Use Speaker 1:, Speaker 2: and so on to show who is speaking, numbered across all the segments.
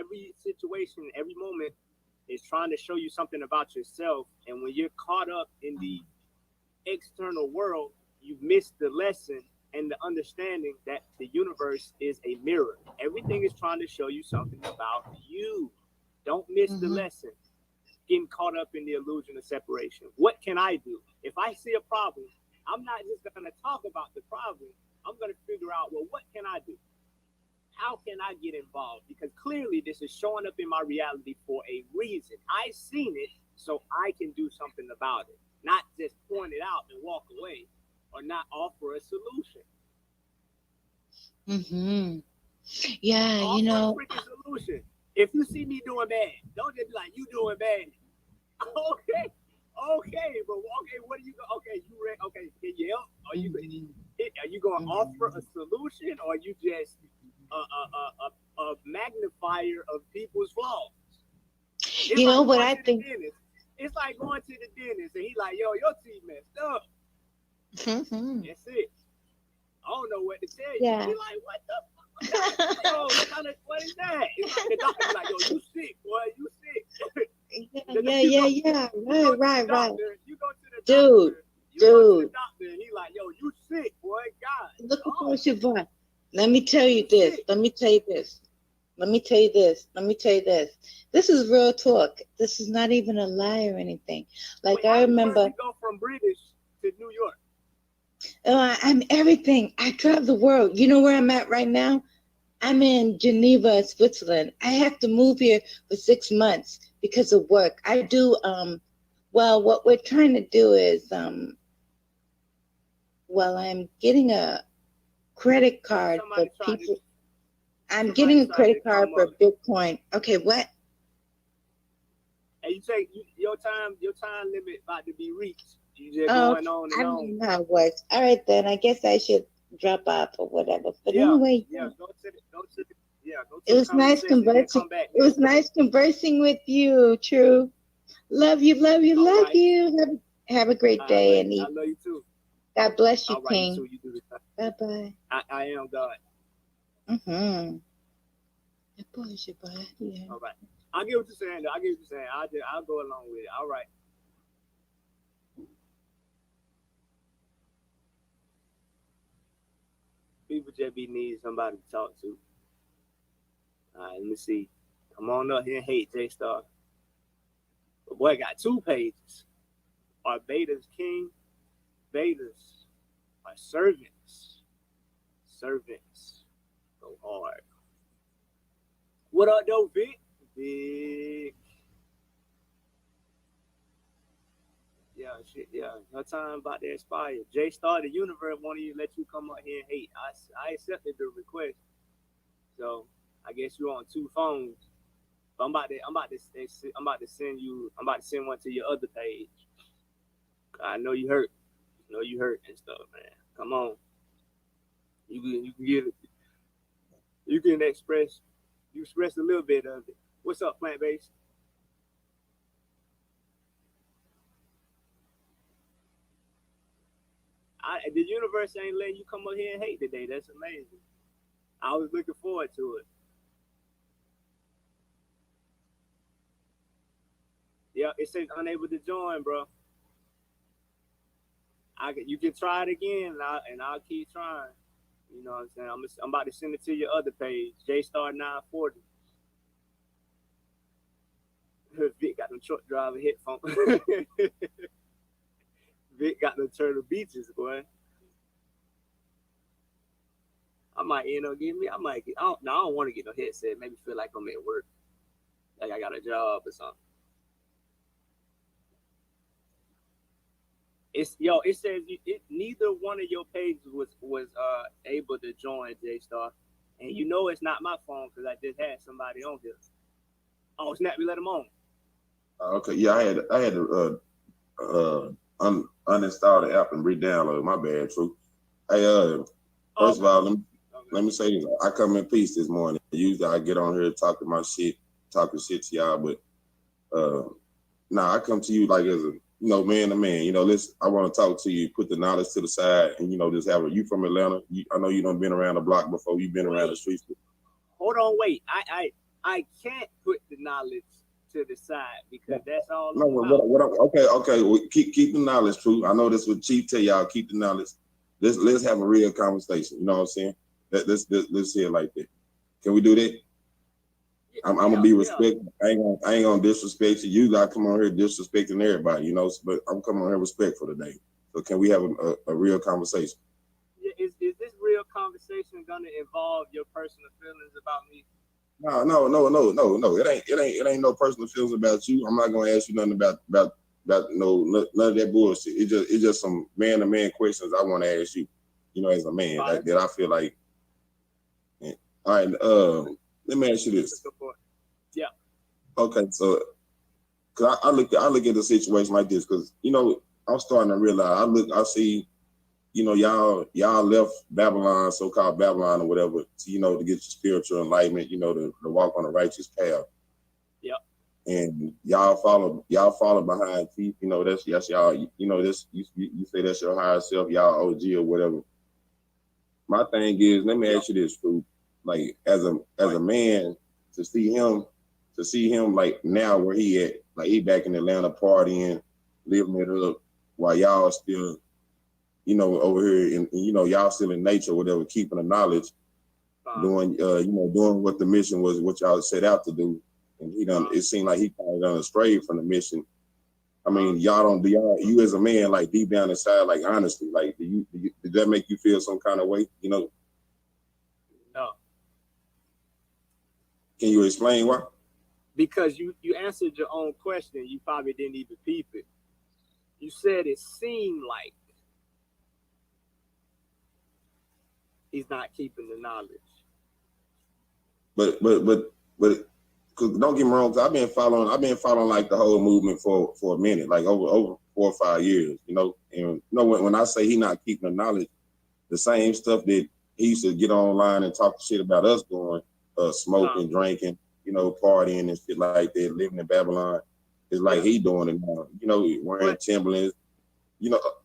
Speaker 1: every situation, every moment is trying to show you something about yourself. And when you're caught up in the external world, you miss the lesson and the understanding that the universe is a mirror. Everything is trying to show you something about you. Don't miss the lesson. Getting caught up in the illusion of separation. What can I do? If I see a problem, I'm not just going to talk about the problem. I'm going to figure out, well, what can I do? How can I get involved? Because clearly this is showing up in my reality for a reason. I've seen it, so I can do something about it. Not just point it out and walk away, or not offer a solution.
Speaker 2: Yeah,
Speaker 1: offer
Speaker 2: you know.
Speaker 1: a freaking solution. If you see me doing bad, don't just be like, you doing bad. Okay, but okay, what are you going? Okay, okay, can you help? Are you going to offer a solution, or are you just a magnifier of people's flaws? It's
Speaker 2: You
Speaker 1: like
Speaker 2: know what I think?
Speaker 1: It's like going to the dentist and he's like, yo, your teeth messed up. That's it. I don't know what to tell you.
Speaker 2: Yeah.
Speaker 1: You're like, what the fuck? Yo, what is that? It's like the doctor's like, yo, you sick, boy, you sick.
Speaker 2: Yeah. Right.
Speaker 1: You go to the
Speaker 2: Dude.
Speaker 1: doctor and he's like, yo, you sick, boy, God.
Speaker 2: Look at your boy. Let me tell you this. This is real talk. This is not even a lie or anything. Like, wait, I remember.
Speaker 1: You go from British to New York.
Speaker 2: I'm everything. I travel the world. You know where I'm at right now? I'm in Geneva, Switzerland. I have to move here for 6 months because of work. I do, well, what we're trying to do is, I'm getting a credit card for people. I'm getting a credit card for Bitcoin. Okay, what?
Speaker 1: And you say your time limit about to be reached. You just going on and on.
Speaker 2: I don't know how it works. All right, then I guess I should drop off or whatever. But anyway,
Speaker 1: go to the
Speaker 2: it was nice conversing. It was nice conversing with you. True. Love you. Have a great day, and
Speaker 1: I love you too.
Speaker 2: God bless you,
Speaker 1: All right,
Speaker 2: King.
Speaker 1: so you do this.
Speaker 2: Bye.
Speaker 1: I am God.
Speaker 2: Yeah.
Speaker 1: All right. I get what you're saying. I'll go along with it. All right. People just be needing somebody to talk to. All right, let me see. Come on up here and hate J-Star. The boy got 2 pages. Are betas king? Betas are servants. Servants go hard. What up, though, Vic? Vic. Yeah, shit, yeah. Her time about to expire. J-Star, the universe wanted you to let you come up here and hate. I accepted the request. So I guess you're on 2 phones. But I'm about to send one to your other page. I know you hurt. And stuff, man. Come on. You can get it. You can express a little bit of it. What's up, plant based? The universe ain't letting you come up here and hate today. That's amazing. I was looking forward to it. Yeah, it says unable to join, bro. You can try it again, and I'll keep trying. You know what I'm saying? I'm about to send it to your other page, J-Star 940. Vic got them truck driver headphones. Vic got them Turtle Beaches, boy. I might end up getting me. I don't want to get no headset. Maybe feel like I'm at work, like I got a job or something. It says neither one of your pages was able to join, J-Star, and you know it's not my phone because I just had somebody on here. Oh snap! We let them on.
Speaker 3: Okay, yeah, I had to uninstall the app and re-download. My bad, true. Hey, first of all, let me say this. I come in peace this morning. Usually I get on here talking shit to y'all, but I come to you like as a man to man. I want to talk to you, put the knowledge to the side, and just have you from Atlanta. I know you done been around the block before. You've been around the streets.
Speaker 1: Hold on, wait. I can't put the knowledge to the side because that's all
Speaker 3: No,
Speaker 1: I'm about.
Speaker 3: okay. Well, keep the knowledge, true. I know this what Chief tell y'all. Keep the knowledge. Let's have a real conversation. You know what I'm saying? Let's hear it like that. Can we do that? I'm gonna be respectful. I ain't gonna disrespect you. You gotta come on here disrespecting everybody, you know. But I'm coming on here respectful today. So can we have a real conversation?
Speaker 1: Yeah, is this real conversation gonna involve your personal feelings about me?
Speaker 3: No. It ain't no personal feelings about you. I'm not gonna ask you nothing about none of that bullshit. It's just some man to man questions I want to ask you. You know, as a man, that I feel like. Yeah. All right. Let me ask you this.
Speaker 1: Yeah.
Speaker 3: Okay, so cause I look at the situation like this, cause you know I'm starting to realize I see, you know, y'all left Babylon, so-called Babylon or whatever, to get your spiritual enlightenment, to walk on the righteous path.
Speaker 1: Yep.
Speaker 3: And y'all follow behind Chief. That's y'all. This you say that's your higher self, y'all OG or whatever. My thing is, let me ask you this, fool. Like as a man, to see him like now where he at, like he back in Atlanta partying, living it up, while y'all still, over here and y'all still in nature, whatever, keeping the knowledge, doing what the mission was, what y'all set out to do, and it seemed like he kind of done astray from the mission. I mean, you as a man, like deep down inside, like honestly, like did that make you feel some kind of way?
Speaker 1: No.
Speaker 3: Can you explain why?
Speaker 1: Because you answered your own question. You probably didn't even peep it. You said it seemed like he's not keeping the knowledge.
Speaker 3: But cause don't get me wrong, cause I've been following like the whole movement for a minute, like over 4 or 5 years, and when I say he not keeping the knowledge, the same stuff that he used to get online and talk shit about us doing, smoking, drinking, partying and shit like that, living in Babylon, is like he doing it now, wearing Timberlands,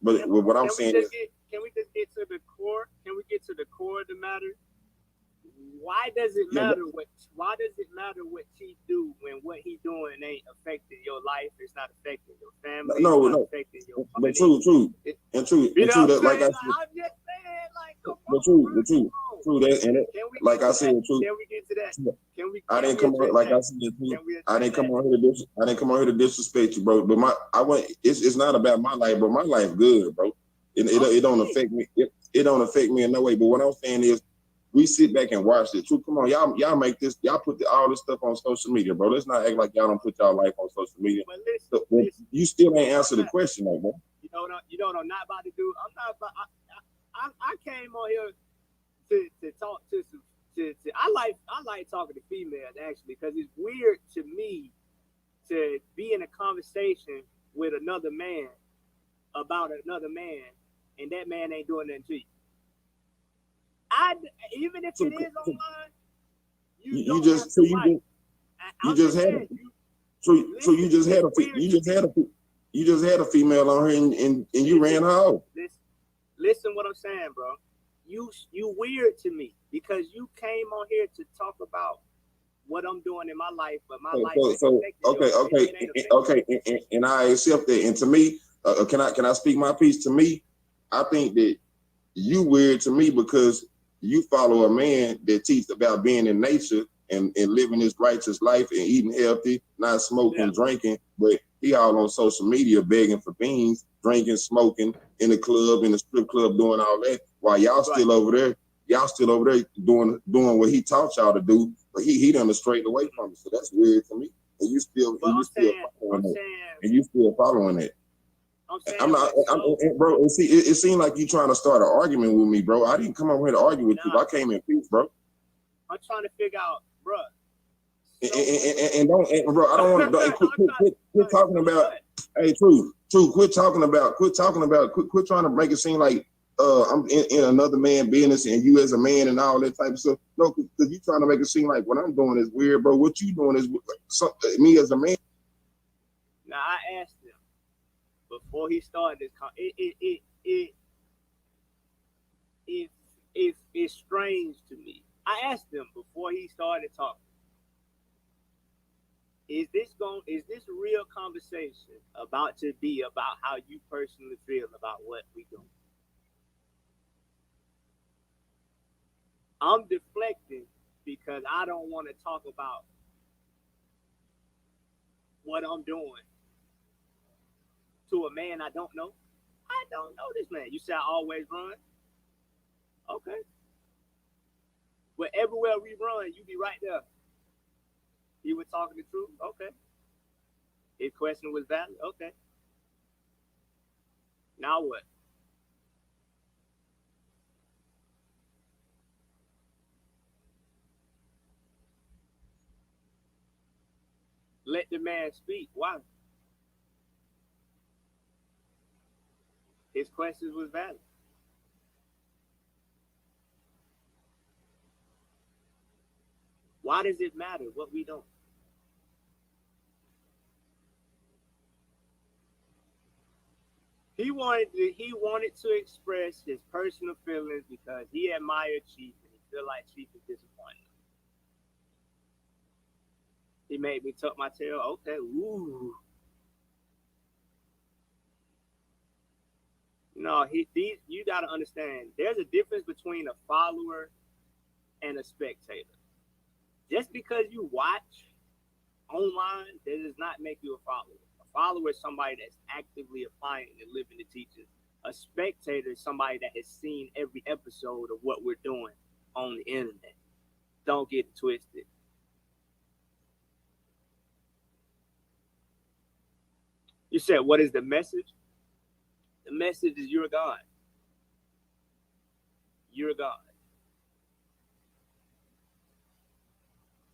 Speaker 3: but what I'm saying is,
Speaker 1: can we just get to the core? Can we get to the core of the matter? Why does it matter what Chief do when what he doing ain't affecting your life? It's not affecting your family.
Speaker 3: No.
Speaker 1: Affecting your
Speaker 3: but true. That, like I said,
Speaker 1: I'm just saying, like,
Speaker 3: true that, and it, like I said, true.
Speaker 1: Can we get to that?
Speaker 3: I didn't come on, like I said, I didn't come on here to disrespect you, bro. But it's not about my life, bro. My life good, bro. It don't affect me. It don't affect me in no way. But what I'm saying is, we sit back and watch it. True, come on, y'all make this. Y'all put all this stuff on social media, bro. Let's not act like y'all don't put y'all life on social media. But listen, you still ain't answer the question, though, bro.
Speaker 1: You know what I'm not about to do? I'm not about. I came on here to talk to some. I like talking to females actually, because it's weird to me to be in a conversation with another man about another man, and that man ain't doing nothing to you. Even if it is online, you
Speaker 3: just had a female on here and you ran her out.
Speaker 1: Listen what I'm saying, bro. You weird to me because you came on here to talk about what I'm doing in my life, but my life is
Speaker 3: okay, and I accept that. And to me, can I speak my piece? To me, I think that you weird to me because you follow a man that teaches about being in nature and living this righteous life and eating healthy, not smoking, drinking, but he all on social media begging for beans, drinking, smoking in the club, in the strip club, doing all that, while y'all still over there doing what he taught y'all to do, but he done straight away from it. So that's weird to me. And you still following it. I'm not, bro. It seemed like you trying to start an argument with me, bro. I didn't come over here to argue with you. I came in peace, bro.
Speaker 1: I'm trying to figure out, bro.
Speaker 3: Bro, I don't want to quit talking about. Hey, true. Quit trying to make it seem like I'm in another man's business and you as a man and all that type of stuff. No, because you trying to make it seem like what I'm doing is weird, bro. What you doing is me as a man.
Speaker 1: Now I asked him before he started this. It's strange to me. I asked him before he started talking. Is this real conversation about to be about how you personally feel about what we do? I'm deflecting because I don't want to talk about what I'm doing to a man I don't know. I don't know this man. You say I always run? Okay. But everywhere we run, you be right there. You were talking the truth? Okay. His question was valid? Okay. Now what? Let the man speak. Why? His questions was valid. Why does it matter what we don't? He wanted to express his personal feelings because he admired Chief and he feel like Chief is disappointed. He made me tuck my tail. Okay, ooh. No, you got to understand. There's a difference between a follower and a spectator. Just because you watch online, that does not make you a follower. A follower is somebody that's actively applying and living the teachings. A spectator is somebody that has seen every episode of what we're doing on the internet. Don't get it twisted. You said, what is the message? The message is you're God. You're God.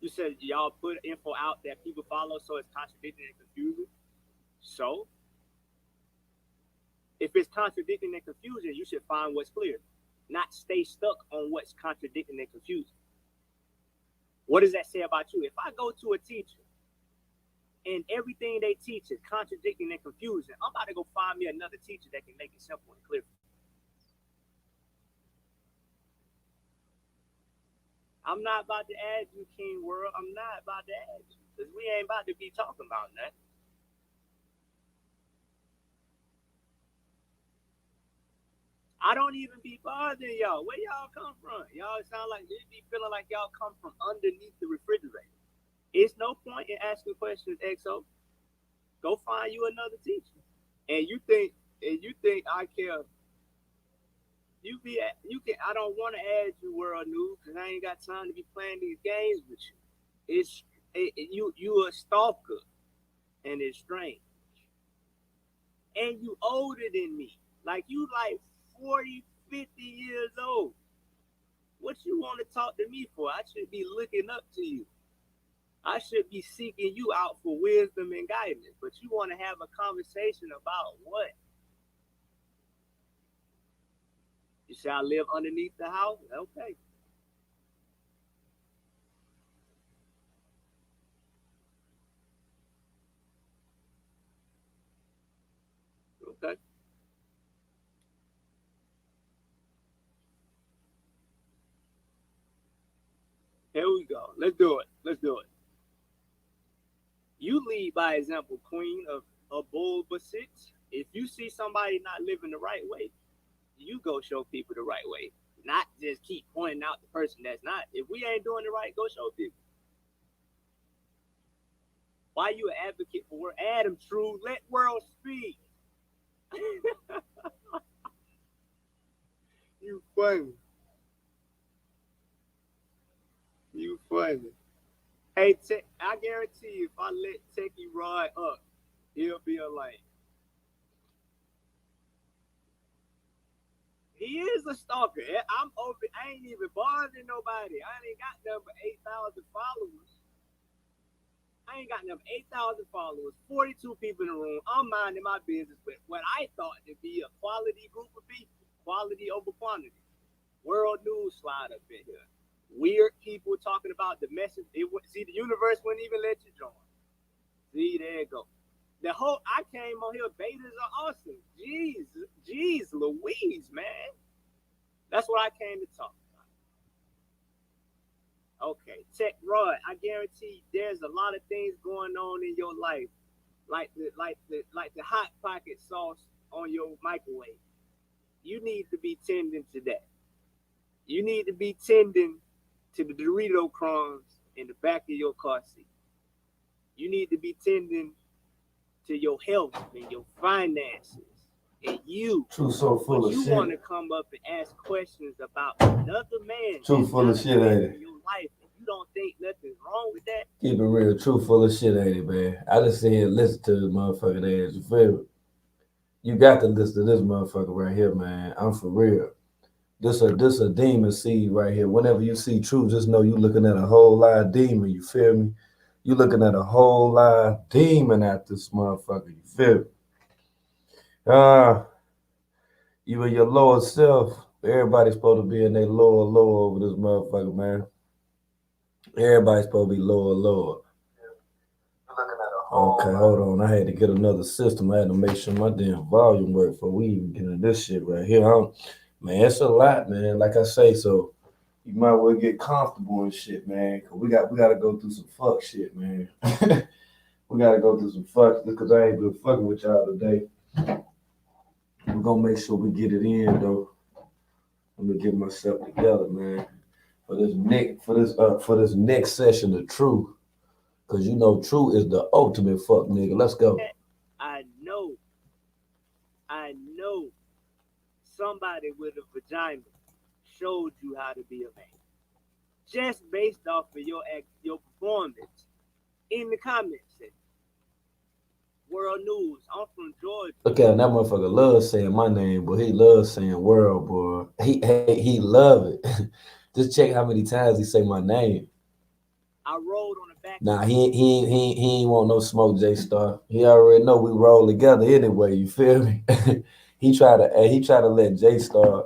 Speaker 1: You said y'all put info out that people follow, so it's contradicting and confusing. So, if it's contradicting and confusing, you should find what's clear, not stay stuck on what's contradicting and confusing. What does that say about you? If I go to a teacher and everything they teach is contradicting and confusing, I'm about to go find me another teacher that can make it simple and clear. I'm not about to add you, King World. I'm not about to add you because we ain't about to be talking about that. I don't even be bothering y'all. Where y'all come from? Y'all sound like you be feeling like y'all come from underneath the refrigerator. It's no point in asking questions, XO. Go find you another teacher. And you think I care. I don't want to add you World News because I ain't got time to be playing these games with you. You a stalker, and it's strange. And you older than me. Like you like 40, 50 years old. What you want to talk to me for? I should be looking up to you. I should be seeking you out for wisdom and guidance. But you want to have a conversation about what? You say I live underneath the house? Okay. Okay. Here we go. Let's do it. You lead by example, Queen of Bull but Six. If you see somebody not living the right way, you go show people the right way. Not just keep pointing out the person that's not. If we ain't doing it right, go show people. Why you an advocate for word? Adam True, let world speak. You funny. You funny. Hey, I guarantee you, if I let Techie ride up, he'll be a lane. He is a stalker. I'm open. I ain't even bothering nobody. I ain't got number 8,000 followers. I ain't got number 8,000 followers, 42 people in the room. I'm minding my business with what I thought to be a quality group of people. Quality over quantity. World News slide up in here. Weird people talking about the message. See, the universe wouldn't even let you join. See, there you go. I came on here, betas are awesome. Jeez Louise, man. That's what I came to talk about. Okay, Tech Rod, I guarantee there's a lot of things going on in your life, like the hot pocket sauce on your microwave. You need to be tending to that. You need to be tending to the Dorito crumbs in the back of your car seat. You need to be tending to your health and your finances and you.
Speaker 4: True so full
Speaker 1: But
Speaker 4: of
Speaker 1: you
Speaker 4: shit.
Speaker 1: want to come up and ask questions about another man.
Speaker 4: True full of shit, ain't it?
Speaker 1: In your life, and you don't think nothing's wrong with that.
Speaker 4: Keep it real, true full of shit, ain't it, man? I just sit here and listen to this motherfucking ass. You feel me? You got to listen to this motherfucker right here, man. I'm for real. This a demon seed right here. Whenever you see truth, just know you looking at a whole live demon. You feel me? You looking at a whole live demon at this motherfucker. You feel me? You and your lower self. Everybody's supposed to be in their lower over this motherfucker, man. Everybody's supposed to be lower. Okay, hold on. I had to get another system. I had to make sure my damn volume worked before we even get into this shit right here. Man, it's a lot, man. Like I say, so you might well get comfortable and shit, man. Cause we gotta go through some fuck shit, man. We gotta go through some fuck because I ain't been fucking with y'all today. We're gonna make sure we get it in though. Let me get myself together, man. For this next session of truth. Cause you know True is the ultimate fuck nigga. Let's go.
Speaker 1: I know somebody with a vagina showed you how to be a man. Just based off of your performance in the comments section. World News. I'm from Georgia.
Speaker 4: Look at him, that motherfucker loves saying my name, but he loves saying world, boy. He love it. Just check how many times he say my name.
Speaker 1: I rolled on the back.
Speaker 4: Nah, he ain't want no smoke, J Star. He already know we roll together anyway. You feel me? he try to let J Star.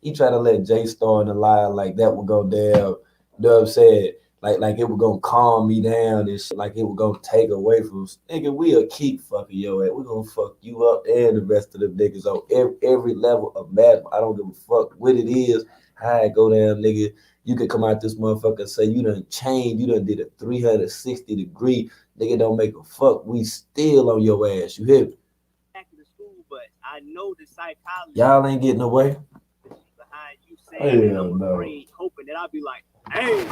Speaker 4: He try to let J Star in the line like that would go down. You know what I'm saying? Like it was gonna calm me down and shit. Like it was gonna take away from us. Nigga, we'll keep fucking your ass. We're gonna fuck you up and the rest of them niggas on every level of bad. I don't give a fuck what it is. How it go down, nigga. You could come out this motherfucker and say you done changed, you done did a 360 degree. Nigga don't make a fuck. We still on your ass. You hear me?
Speaker 1: Back to the school, but I know the psychology.
Speaker 4: Y'all ain't getting away.
Speaker 1: Behind you saying
Speaker 4: Hell
Speaker 1: I'm
Speaker 4: no.
Speaker 1: afraid, hoping that I'll be like, hey,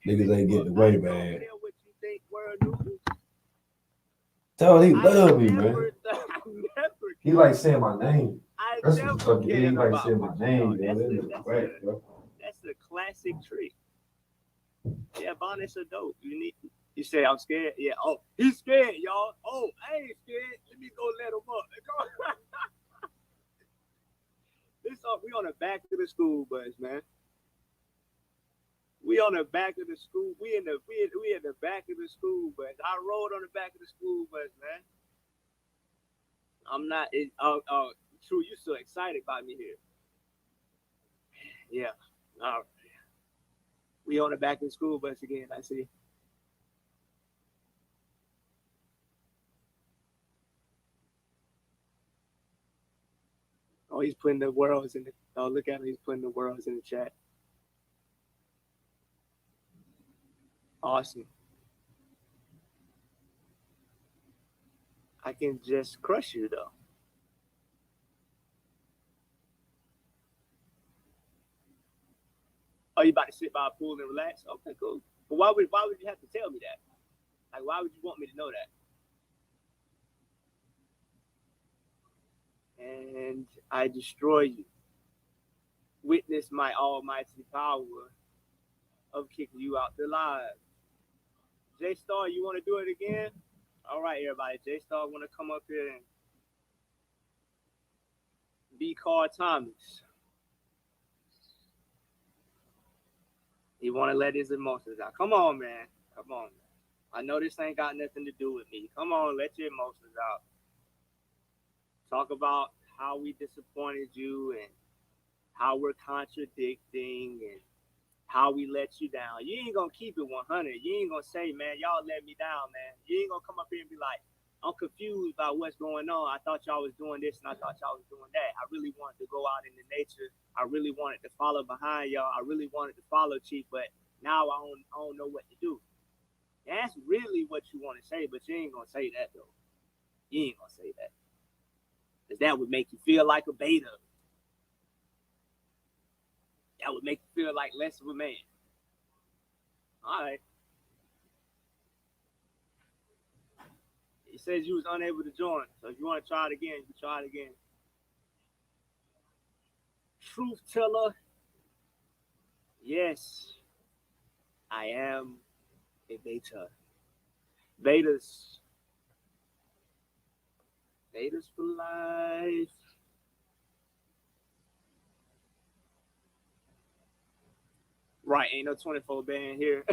Speaker 4: niggas ain't getting away, man.
Speaker 1: What you think, World News?
Speaker 4: Tell he love me, man. He like saying my name. That's what fucking he like saying my name, yo.
Speaker 1: That's a classic trick. Yeah, bonnets are dope. You say I'm scared. Yeah. Oh, he's scared, y'all. Oh, I ain't scared. Let me go let him up. We on the back of the school bus, man. We on the back of the school. We in the back of the school bus. I rode on the back of the school bus, man. I'm not. True. You so excited about me here. Yeah. All right. We on the back of the school bus again. I see. Oh, he's putting the worlds in the. Oh, look at him. He's putting the worlds in the chat. Awesome. I can just crush you though. Oh, you about to sit by a pool and relax? Okay, cool. But why would you have to tell me that? Like, why would you want me to know that? And I destroy you. Witness my almighty power of kicking you out the live. J Star, you want to do it again? All right, everybody. J Star want to come up here and be Carl Thomas. He want to let his emotions out. Come on, man. Come on. I know this ain't got nothing to do with me. Come on, let your emotions out. Talk about how we disappointed you and how we're contradicting and how we let you down. You ain't gonna keep it 100. You ain't gonna say, man, y'all let me down, man. You ain't gonna come up here and be like, I'm confused about what's going on. I thought y'all was doing this and I thought y'all was doing that. I really wanted to go out in the nature. I really wanted to follow behind y'all. I really wanted to follow Chief, but Now I don't know what to do. That's really what you want to say, but you ain't gonna say that though. You ain't gonna say that. Because that would make you feel like a beta. That would make you feel like less of a man. All right. It says you was unable to join. So if you want to try it again, you can try it again. Truth teller. Yes, I am a beta. Betas for life. Right, ain't no 24 band here.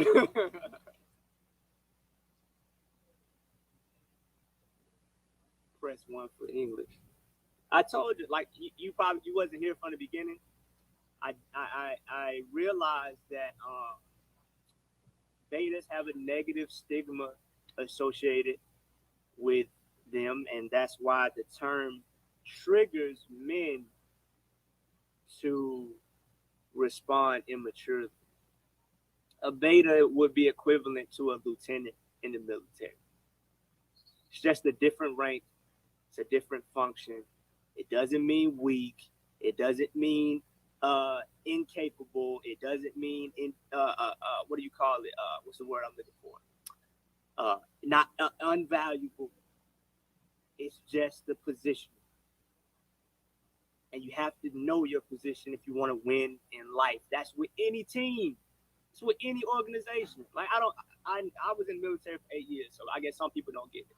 Speaker 1: Press 1 for English. I told you, like you wasn't here from the beginning. I realized that betas have a negative stigma associated with them, and that's why the term triggers men to respond immaturely. A beta would be equivalent to a lieutenant in the military. It's just a different rank. It's a different function. It doesn't mean weak. It doesn't mean incapable. It doesn't mean what do you call it? What's the word I'm looking for? Not unvaluable. It's just the position. And you have to know your position if you want to win in life. That's with any team. It's with any organization. Like I was in the military for 8 years, so I guess some people don't get it.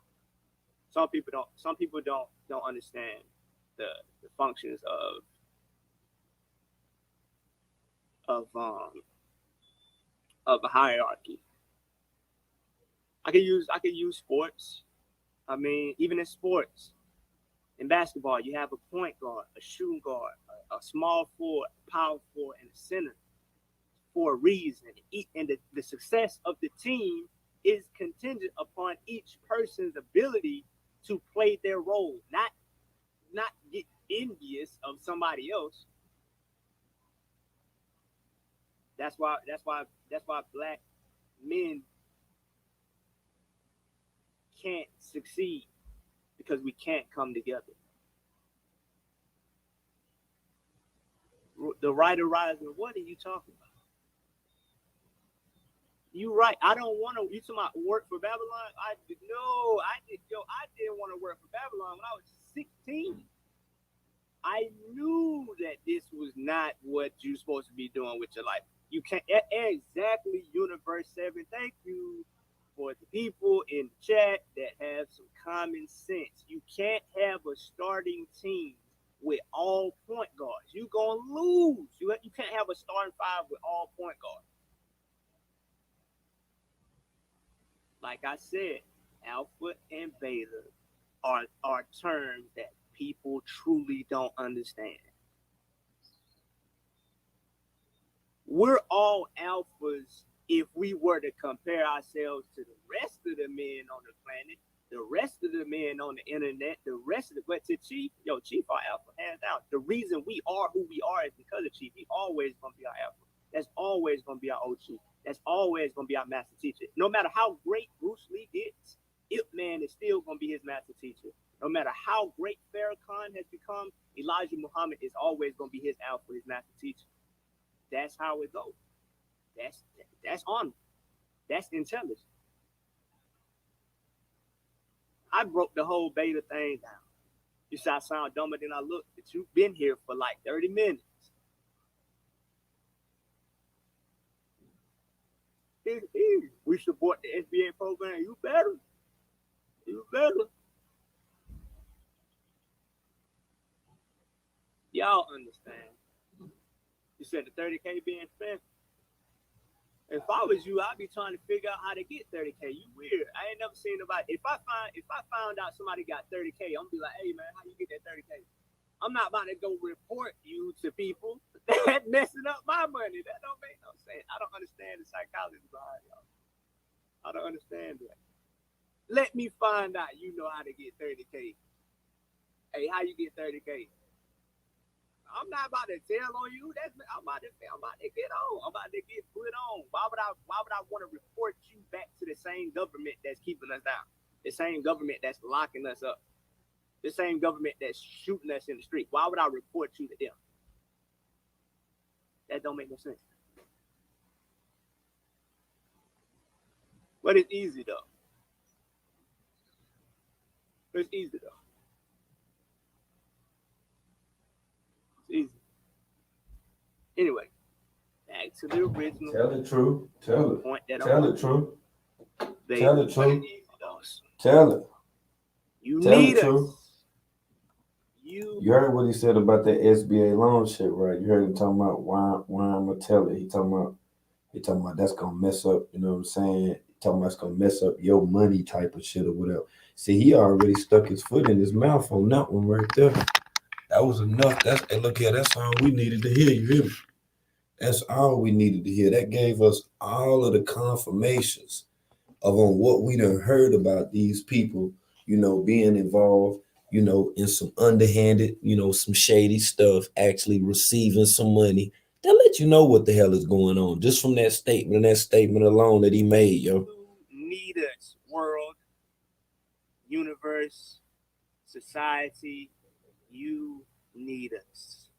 Speaker 1: Some people don't understand the functions of a hierarchy. I could use sports. I mean, even in sports, in basketball, you have a point guard, a shooting guard, a small forward, a power forward, and a center for a reason. And the success of the team is contingent upon each person's ability to play their role, not get envious of somebody else. That's why black men can't succeed, because we can't come together. The writer rising, what are you talking about? You right. I don't want to. You talking about work for Babylon? I didn't want to work for Babylon when I was 16. I knew that this was not what you're supposed to be doing with your life. You can't exactly. Universe 7. Thank you for the people in the chat that have some common sense. You can't have a starting team with all point guards. You're gonna lose. You can't have a starting 5 with all point guards. Like I said, alpha and beta are terms that people truly don't understand. We're all alphas if we were to compare ourselves to the rest of the men on the planet, the rest of the men on the internet, but to Chief are alpha, hands down. The reason we are who we are is because of Chief. He always gonna be our alpha. That's always gonna be our OG. That's always gonna be our master teacher. No matter how great Bruce Lee gets, Ip Man is still gonna be his master teacher. No matter how great Farrakhan has become, Elijah Muhammad is always gonna be his alpha, his master teacher. That's how it goes. That's honor. That's intelligence. I broke the whole beta thing down. You say I sound dumber than I look, but you've been here for like 30 minutes. We support the SBA program. You better. Y'all understand. You said the 30K being spent. If I was you, I'd be trying to figure out how to get 30K. You weird. I ain't never seen nobody. If I found out somebody got 30K, I'm gonna be like, hey man, how you get that 30K? I'm not about to go report you to people. That messing up my money. That don't make no sense. I don't understand the psychology behind y'all. I don't understand that. Let me find out you know how to get 30K. Hey, how you get 30K? I'm not about to tell on you. I'm about to get on. I'm about to get put on. Why would I want to report you back to the same government that's keeping us down? The same government that's locking us up. The same government that's shooting us in the street. Why would I report you to them? That don't make no sense. But it's easy though. It's easy though. It's easy. Anyway, back to the original.
Speaker 4: Tell the truth. Tell it.
Speaker 1: Point that
Speaker 4: Tell the truth.
Speaker 1: Tell
Speaker 4: the truth.
Speaker 1: Us.
Speaker 4: Tell it.
Speaker 1: You
Speaker 4: Tell
Speaker 1: need
Speaker 4: the
Speaker 1: us.
Speaker 4: truth.
Speaker 1: You
Speaker 4: heard what he said about that SBA loan shit, right? You heard him talking about why I'm gonna tell it. He talking about that's gonna mess up, you know what I'm saying? He talking about it's gonna mess up your money type of shit or whatever. See, he already stuck his foot in his mouth on that one right there. That was enough. Hey, look here, that's all we needed to hear. You hear me? That's all we needed to hear. That gave us all of the confirmations of on what we done heard about these people, you know, being involved, you know, in some underhanded, you know, some shady stuff, actually receiving some money. They'll let you know what the hell is going on just from that statement and that statement alone that he made, yo.
Speaker 1: You need us, world, universe, society. You need us.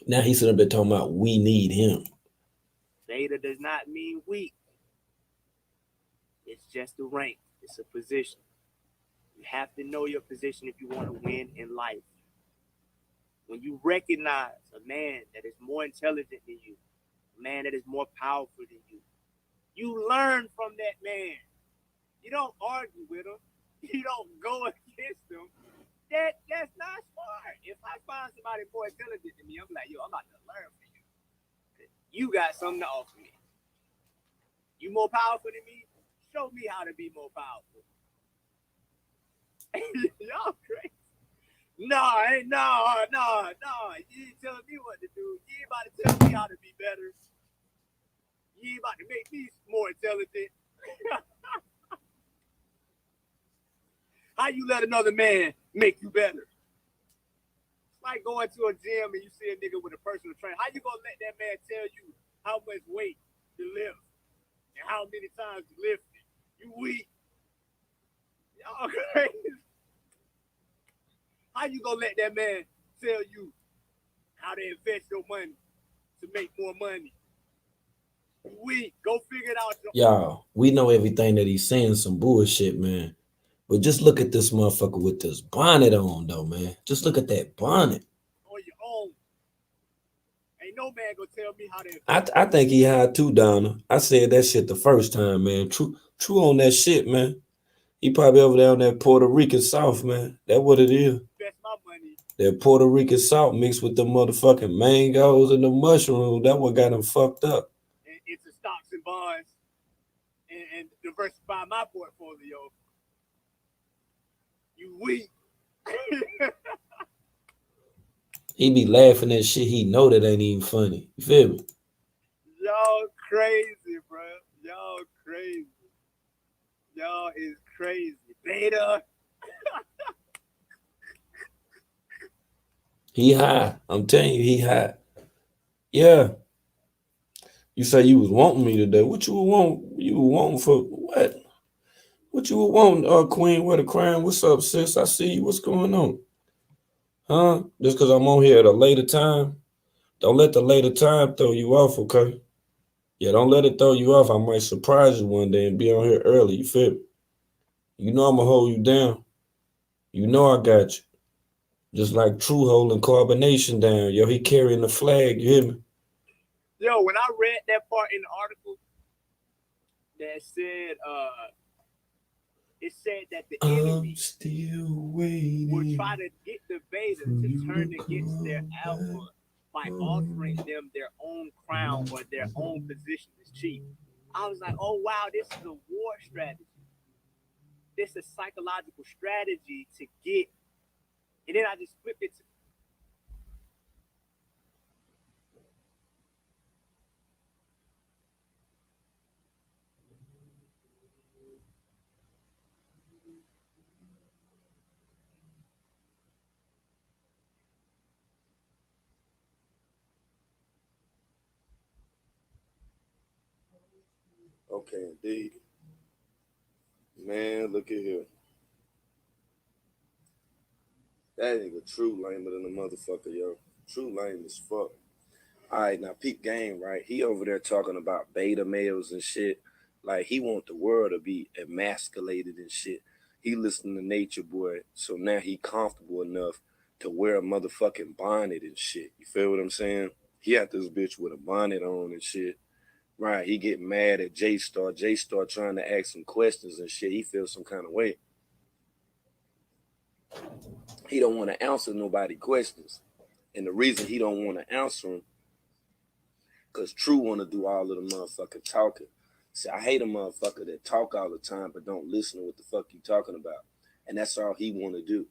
Speaker 4: Now he's sitting up there talking about we need him.
Speaker 1: Beta does not mean weak. It's just a rank. It's a position. You have to know your position if you want to win in life. When you recognize a man that is more intelligent than you, a man that is more powerful than you, you learn from that man. You don't argue with him. You don't go against him. That's not smart. If I find somebody more intelligent than me, I'm like, yo, I'm about to learn from you. You got something to offer me. You more powerful than me? Show me how to be more powerful. Y'all crazy. No. You ain't telling me what to do. You ain't about to tell me how to be better. You ain't about to make me more intelligent. How you let another man make you better? It's like going to a gym and you see a nigga with a personal trainer. How you gonna let that man tell you how much weight to lift and how many times to lift it? You weak. Y'all crazy. How you gonna let that man tell you how to invest your money to make more money? You weak. Go figure it out.
Speaker 4: Y'all, we know everything that he's saying some bullshit, man. But just look at this motherfucker with this bonnet on, though, man. Just look at that bonnet.
Speaker 1: On your own. Ain't no man gonna tell me how to invest.
Speaker 4: I think he high too, Donna. I said that shit the first time, man. True on that shit, man. He probably over there on that Puerto Rican South, man. That what it is.
Speaker 1: Invest my money.
Speaker 4: That Puerto Rican South mixed with the motherfucking mangoes and the mushrooms. That what got him fucked up.
Speaker 1: Into stocks and bonds and diversify my portfolio. You weak.
Speaker 4: He be laughing at shit he know that ain't even funny. You feel me?
Speaker 1: Y'all crazy, bro. Y'all crazy. Y'all is crazy. Beta.
Speaker 4: He high. I'm telling you, he high. Yeah. You say you was wanting me today. What you would want? You were wanting for what? What you would want, Queen with a crown? What's up, sis? I see you. What's going on? Huh? Just because I'm on here at a later time? Don't let the later time throw you off, okay? Yeah, don't let it throw you off. I might surprise you one day and be on here early. You feel me? You know I'm going to hold you down. You know I got you. Just like True holding Carbonation down. Yo, he carrying the flag. You hear me?
Speaker 1: Yo, when I read that part in the article that said, it said that the enemy
Speaker 4: still waiting
Speaker 1: would try to get the beta to turn against their alpha by offering them their own crown or their own position as chief. I was like, oh wow, this is a war strategy. This is a psychological strategy to get. And then I just flipped it to
Speaker 5: Okay, indeed. Man, look at here. That nigga true lamer than a motherfucker, yo. True lame as fuck. All right, now peep game, right? He over there talking about beta males and shit. Like, he want the world to be emasculated and shit. He listening to Nature Boy, so now he comfortable enough to wear a motherfucking bonnet and shit. You feel what I'm saying? He had this bitch with a bonnet on and shit. Right, he get mad at J-Star. J-Star trying to ask some questions and shit. He feels some kind of way. He don't want to answer nobody questions. And the reason he don't want to answer them, because True want to do all of the motherfucking talking. See, I hate a motherfucker that talk all the time but don't listen to what the fuck you talking about. And that's all he want to do.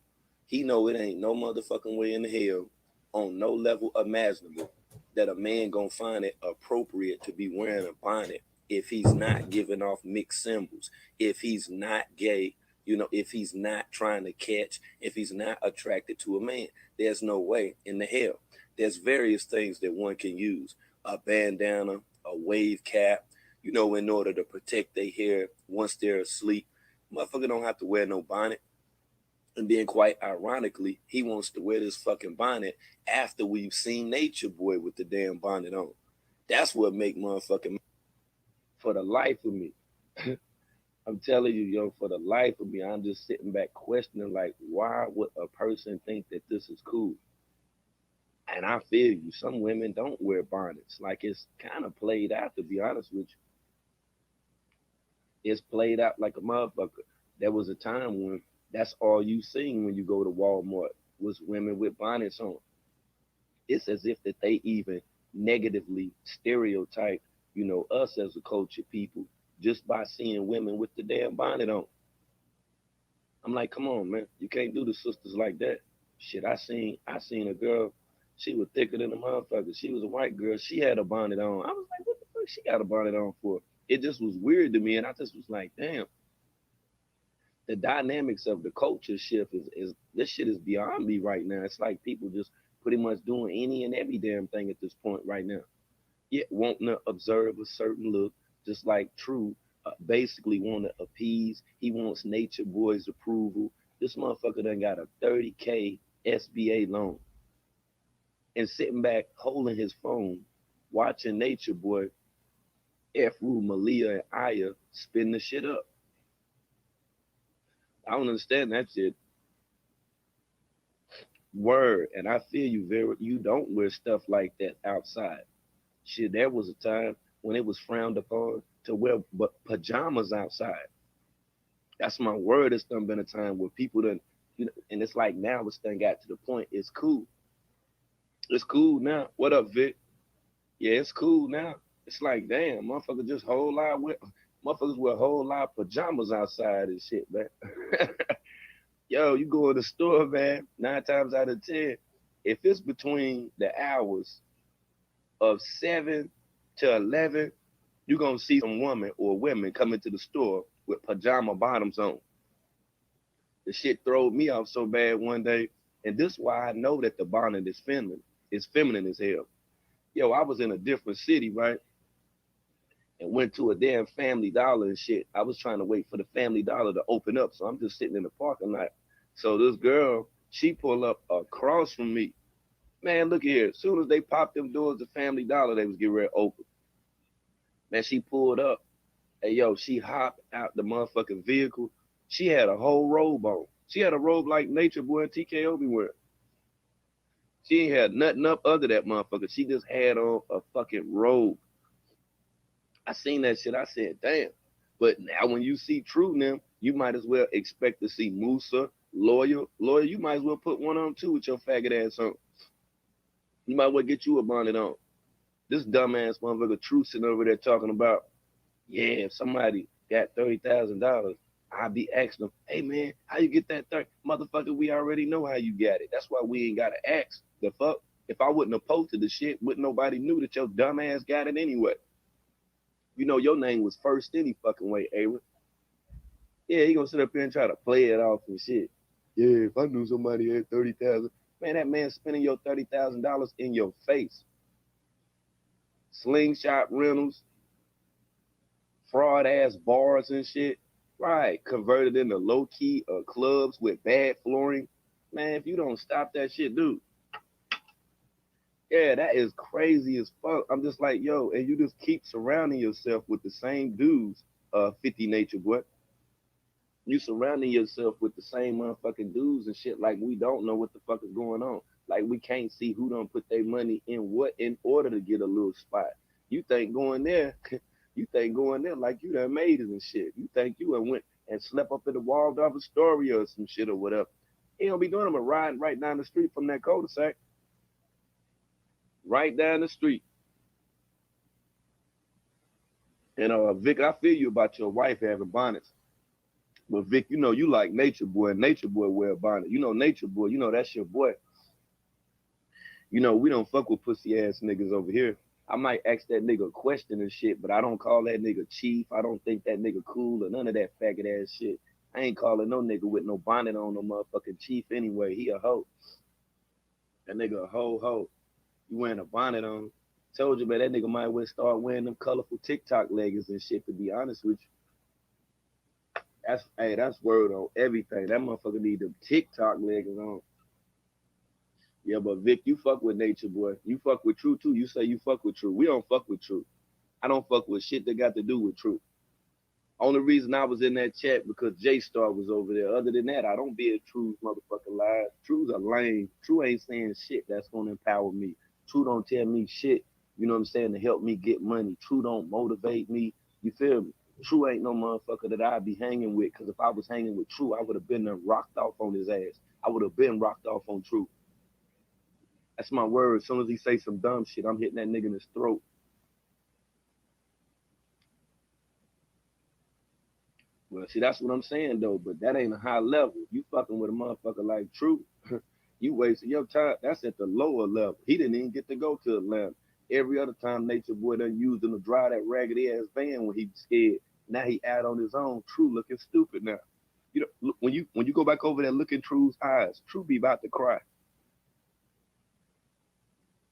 Speaker 5: He know it ain't no motherfucking way in the hell, on no level imaginable, that a man gonna find it appropriate to be wearing a bonnet if he's not giving off mixed symbols, if he's not gay, you know, if he's not trying to catch, if he's not attracted to a man. There's no way in the hell. There's various things that one can use. A bandana, a wave cap, you know, in order to protect their hair once they're asleep. Motherfucker don't have to wear no bonnet. And then quite ironically, he wants to wear this fucking bonnet after we've seen Nature Boy with the damn bonnet on. That's what make motherfucking, for the life of me. I'm telling you, yo, for the life of me, I'm just sitting back questioning, like, why would a person think that this is cool? And I feel you, some women don't wear bonnets. Like, it's kind of played out, to be honest with you. It's played out like a motherfucker. There was a time when that's all you seen when you go to Walmart was women with bonnets on. It's as if that they even negatively stereotype, you know, us as a culture people just by seeing women with the damn bonnet on. I'm like, come on, man, you can't do the sisters like that. Shit, I seen a girl, she was thicker than a motherfucker. She was a white girl. She had a bonnet on. I was like, what the fuck she got a bonnet on for? It just was weird to me, and I just was like, damn. The dynamics of the culture shift is this shit is beyond me right now. It's like people just pretty much doing any and every damn thing at this point right now. Yet wanting to observe a certain look, just like True, basically want to appease. He wants Nature Boy's approval. This motherfucker done got a 30K SBA loan and sitting back holding his phone, watching Nature Boy, F-Rue, Malia, and Aya spin the shit up. I don't understand that shit. Word, and I feel you very. You don't wear stuff like that outside. Shit, there was a time when it was frowned upon to wear pajamas outside. That's my word. It's done been a time where people done, you know, and it's like now it's done got to the point. It's cool. It's cool now. What up, Vic? Yeah, it's cool now. It's like, damn, motherfucker just whole lot with motherfuckers wear a whole lot of pajamas outside and shit, man. Yo, you go to the store, man, 9 times out of 10, if it's between the hours of 7 to 11, you're going to see some woman or women come into the store with pajama bottoms on. The shit throwed me off so bad one day, and this is why I know that the bonnet is feminine. It's feminine as hell. Yo, I was in a different city, right? And went to a damn Family Dollar and shit. I was trying to wait for the Family Dollar to open up, so I'm just sitting in the parking lot. So this girl, she pulled up across from me. Man, look here. As soon as they popped them doors to Family Dollar, they was getting ready to open. Man, she pulled up. Hey, yo, she hopped out the motherfucking vehicle. She had a whole robe on. She had a robe like Nature Boy and TKO be wearing. She ain't had nothing up under that motherfucker. She just had on a fucking robe. I seen that shit. I said, damn. But now when you see True them, you might as well expect to see Musa, Lawyer, you might as well put one on too with your faggot ass on. You might as well get you a bonnet on. This dumbass motherfucker True sitting over there talking about, yeah, if somebody got $30,000, I'd be asking them, hey man, how you get that 30? Motherfucker, we already know how you got it. That's why we ain't gotta ask. The fuck? If I wouldn't have posted the shit, wouldn't nobody knew that your dumb ass got it anyway. You know your name was first any fucking way, Aaron. Yeah, he gonna sit up here and try to play it off and shit. Yeah, if I knew somebody had 30,000, man, that man spending your $30,000 in your face. Slingshot rentals, fraud ass bars and shit. Right, converted into low key clubs with bad flooring. Man, if you don't stop that shit, dude. Yeah, that is crazy as fuck. I'm just like, yo, and you just keep surrounding yourself with the same dudes. 50 Nature Boy. You surrounding yourself with the same motherfucking dudes and shit. Like we don't know what the fuck is going on. Like we can't see who done put their money in what in order to get a little spot. You think going there, you think going there like you done made it and shit. You think you done went and slept up in the Waldorf Astoria or some shit or whatever. He don't be doing them a riding right down the street from that cul-de-sac. Right down the street. And Vic, I feel you about your wife having bonnets. But Vic, you know you like Nature Boy. Nature Boy wear a bonnet. You know Nature Boy. You know that's your boy. You know we don't fuck with pussy ass niggas over here. I might ask that nigga a question and shit, but I don't call that nigga chief. I don't think that nigga cool or none of that faggot ass shit. I ain't calling no nigga with no bonnet on no motherfucking chief anyway. He a hoe. That nigga a hoe. You wearing a bonnet on. Told you, man, that nigga might well start wearing them colorful TikTok leggings and shit, to be honest with you. That's word on everything. That motherfucker need them TikTok leggings on. Yeah, but Vic, you fuck with Nature Boy. You fuck with True too. You say you fuck with True. We don't fuck with True. I don't fuck with shit that got to do with True. Only reason I was in that chat because J-Star was over there. Other than that, I don't be at True's motherfucking live. True's a lame. True ain't saying shit that's gonna empower me. True don't tell me shit, you know what I'm saying, to help me get money. True don't motivate me. You feel me? True ain't no motherfucker that I'd be hanging with, because if I was hanging with True, I would have been there rocked off on his ass. I would have been rocked off on True. That's my word. As soon as he say some dumb shit, I'm hitting that nigga in his throat. Well, see, that's what I'm saying, though, but that ain't a high level. You fucking with a motherfucker like True, you wasting your time. That's at the lower level. He didn't even get to go to Atlanta. Every other time Nature Boy done used him to drive that raggedy ass van when he was scared. Now he out on his own. True looking stupid now. You know, when you go back over there, look in True's eyes. True be about to cry.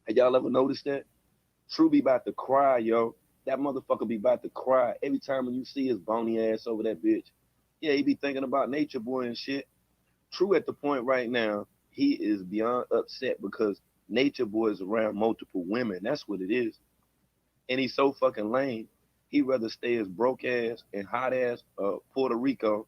Speaker 5: Have y'all ever noticed that? True be about to cry, yo. That motherfucker be about to cry every time when you see his bony ass over that bitch. Yeah, he be thinking about Nature Boy and shit. True at the point right now, he is beyond upset because Nature Boy is around multiple women. That's what it is. And he's so fucking lame. He'd rather stay his broke ass and hot ass Puerto Rico.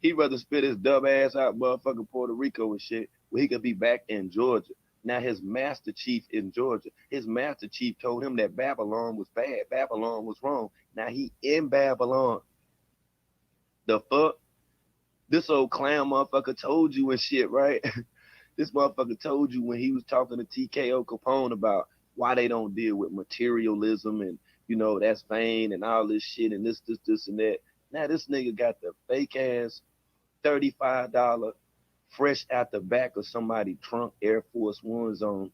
Speaker 5: He'd rather spit his dub ass out motherfucking Puerto Rico and shit where he could be back in Georgia. Now his master chief in Georgia, his master chief told him that Babylon was bad. Babylon was wrong. Now he in Babylon. The fuck? This old clown motherfucker told you and shit, right? This motherfucker told you when he was talking to TKO Capone about why they don't deal with materialism and, you know, that's vain and all this shit and this, and that. Now this nigga got the fake ass $35 fresh out the back of somebody's trunk Air Force Ones on.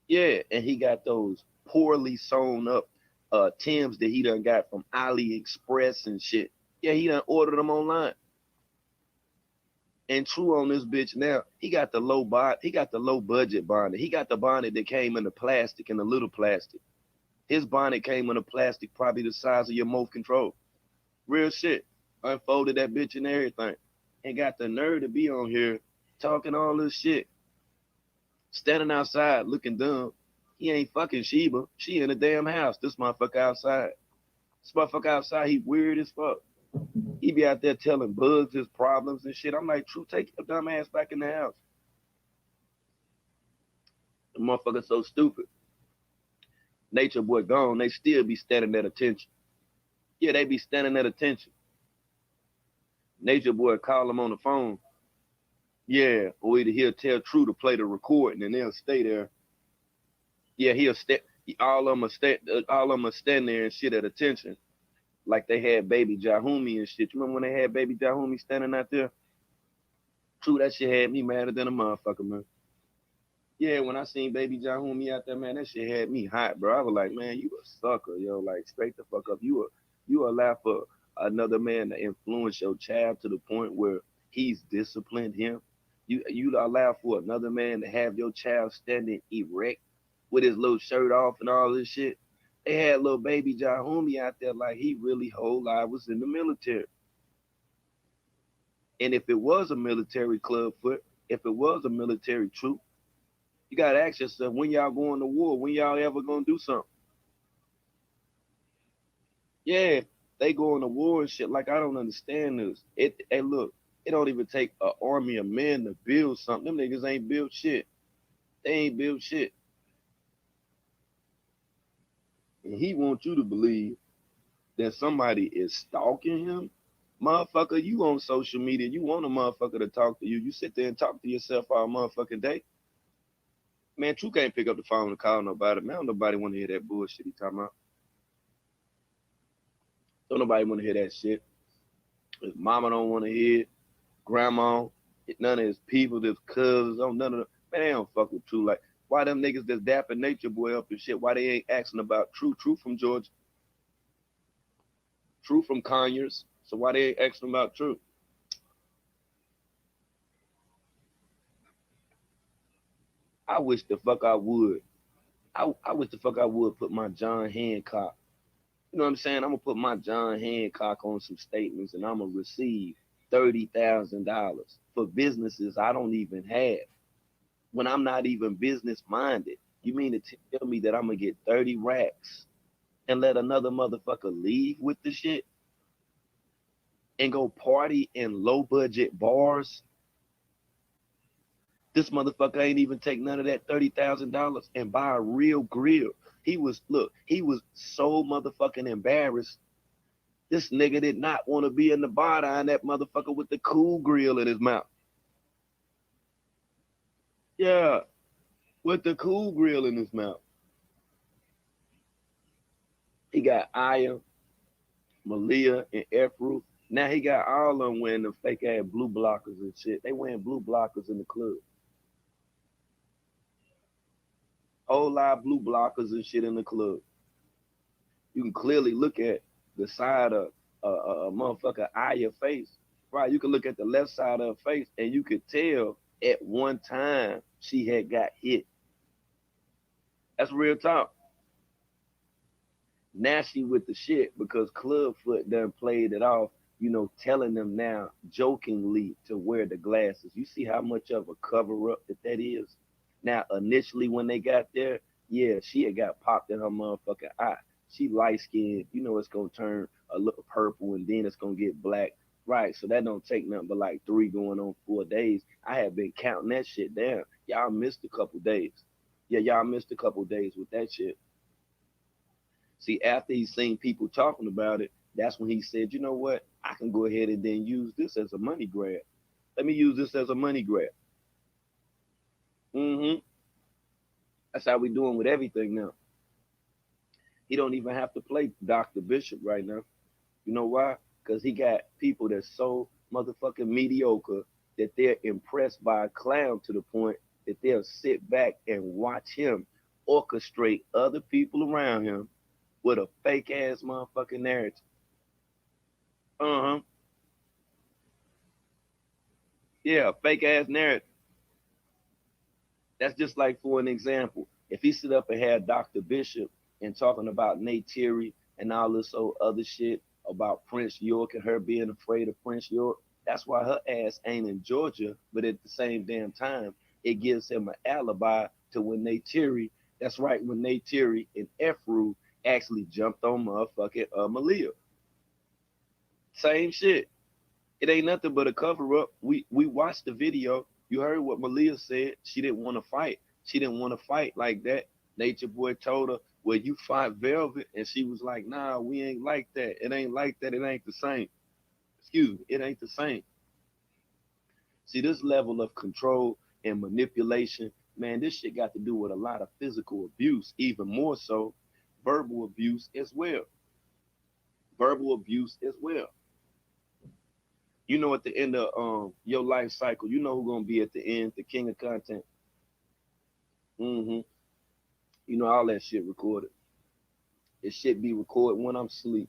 Speaker 5: Yeah, and he got those poorly sewn up Timbs that he done got from AliExpress and shit. Yeah, he done ordered them online. And True on this bitch now, he got the low budget bonnet. He got the bonnet that came in the plastic, in the little plastic. His bonnet came in a plastic probably the size of your remote control. Real shit. Unfolded that bitch and everything. And got the nerve to be on here talking all this shit. Standing outside looking dumb. He ain't fucking Sheba. She in the damn house. This motherfucker outside. This motherfucker outside, he weird as fuck. He be out there telling Bugs his problems and shit. I'm like, True, take your dumb ass back in the house. The motherfucker so stupid. Nature Boy gone, they still be standing at attention. Yeah, they be standing at attention. Nature Boy call him on the phone. Yeah, or either he'll tell True to play the recording and they'll stay there. Yeah, he'll stay. All of them will stand there and shit at attention. Like they had Baby Jahumi and shit. You remember when they had Baby Jahumi standing out there? True, that shit had me madder than a motherfucker, man. Yeah, when I seen Baby Jahumi out there, man, that shit had me hot, bro. I was like, man, you a sucker, yo. Like, straight the fuck up. You allow for another man to influence your child to the point where he's disciplined him. You allow for another man to have your child standing erect with his little shirt off and all this shit. They had little baby John Homie out there like he really whole life was in the military. And if it was a military club foot, if it was a military troop, you gotta ask yourself when y'all going to war, when y'all ever gonna do something. Yeah, they going to war and shit. Like I don't understand this. Hey look, it don't even take an army of men to build something. Them niggas ain't built shit. They ain't built shit. And he wants you to believe that somebody is stalking him. Motherfucker, you on social media, you want a motherfucker to talk to you. You sit there and talk to yourself all motherfucking day. Man, True can't pick up the phone and call nobody. Man, don't nobody want to hear that bullshit he talking about. Don't nobody want to hear that shit. His mama don't want to hear it. Grandma, none of his people, his cousins, none of them. Man, they don't fuck with True. Like, why them niggas that's dapping Nature Boy up and shit, why they ain't asking about True? True from Georgia. True from Conyers. So why they ain't asking about True? I wish the fuck I would. I wish the fuck I would put my John Hancock. You know what I'm saying? I'm gonna put my John Hancock on some statements and I'm gonna receive $30,000 for businesses I don't even have when I'm not even business minded. You mean to tell me that I'm gonna get 30 racks and let another motherfucker leave with the shit and go party in low budget bars? This motherfucker ain't even take none of that $30,000 and buy a real grill. He was so motherfucking embarrassed. This nigga did not want to be in the bar behind that motherfucker with the cool grill in his mouth. Yeah, with the cool grill in his mouth. He got Aya, Malia, and Efru. Now he got all of them wearing the fake ass blue blockers and shit. They wearing blue blockers in the club. Whole lot of blue blockers and shit in the club. You can clearly look at the side of a motherfucker Aya face. Right, you can look at the left side of her face and you could tell at one time she had got hit. That's real talk. Now she with the shit because Clubfoot done played it off, telling them now jokingly to wear the glasses. You see how much of a cover up that is? Now, initially when they got there, yeah, she had got popped in her motherfucking eye. She light skinned, it's gonna turn a little purple and then it's gonna get black. Right, so that don't take nothing but like 3 going on 4 days. I have been counting that shit down. Y'all missed a couple days. Yeah, y'all missed a couple days with that shit. See, after he seen people talking about it, that's when he said, you know what? I can go ahead and then use this as a money grab. Let me use this as a money grab. That's how we doing with everything now. He don't even have to play Dr. Bishop right now. You know why? Because he got people that's so motherfucking mediocre that they're impressed by a clown to the point that they'll sit back and watch him orchestrate other people around him with a fake ass motherfucking narrative. Yeah, fake ass narrative. That's just like, for an example, if he sit up and had Dr. Bishop and talking about Nate Terry and all this old other shit about Prince York and her being afraid of Prince York, that's why her ass ain't in Georgia. But at the same damn time, it gives him an alibi to when Nate Terry, that's right, when Nate Terry and Efru actually jumped on motherfucking Malia. Same shit. It ain't nothing but a cover up. We watched the video. You heard what Malia said. She didn't want to fight. She didn't want to fight like that. Nature Boy told her, well, you fight Velvet. And she was like, nah, we ain't like that. It ain't like that. It ain't the same. Excuse me. It ain't the same. See, this level of control and manipulation, man, this shit got to do with a lot of physical abuse, even more so verbal abuse as well. Verbal abuse as well. At the end of your life cycle, who's gonna be at the end, the king of content. All that shit recorded. It should be recorded when I'm asleep.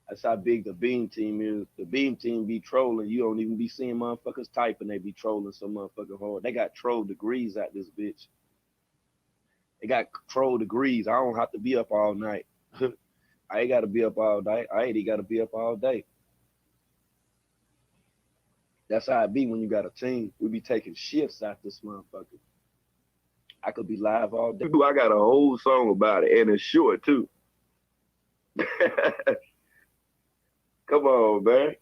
Speaker 5: That's how big the Beam team is. The Beam team be trolling. You don't even be seeing motherfuckers typing. They be trolling so motherfucking hard. They got troll degrees out this bitch. It got control degrees. I don't have to be up all night. I ain't got to be up all night. I ain't got to be up all day. That's how it be when you got a team. We be taking shifts out this motherfucker. I could be live all day. I got a whole song about it, and it's short too. Come on, man.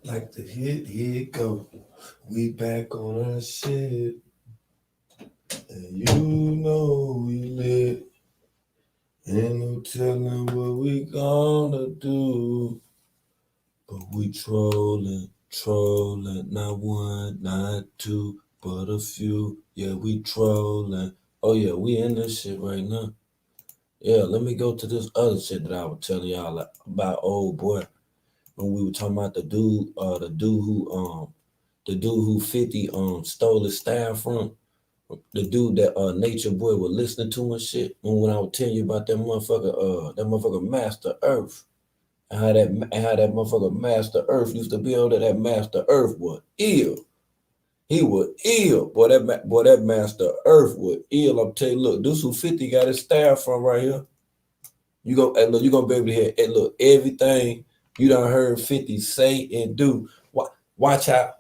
Speaker 4: Like the hit, here it go. We back on our shit. And you know we lit. Ain't no telling what we gonna do. But we trolling, not one, not two, but a few. Yeah, we trolling. Oh yeah, we in this shit right now. Yeah, let me go to this other shit that I was telling y'all about, old boy. When we were talking about the dude who 50 stole his style from. The dude that Nature Boy was listening to and shit. When I was telling you about that motherfucker Master Earth. And how that motherfucker Master Earth used to be on that Master Earth was ill. He was ill. Boy, that Master Earth was ill. I'm telling you, look, this who 50 got his style from right here. You gonna be able to hear it. Look, everything you done heard 50 say and do. Watch how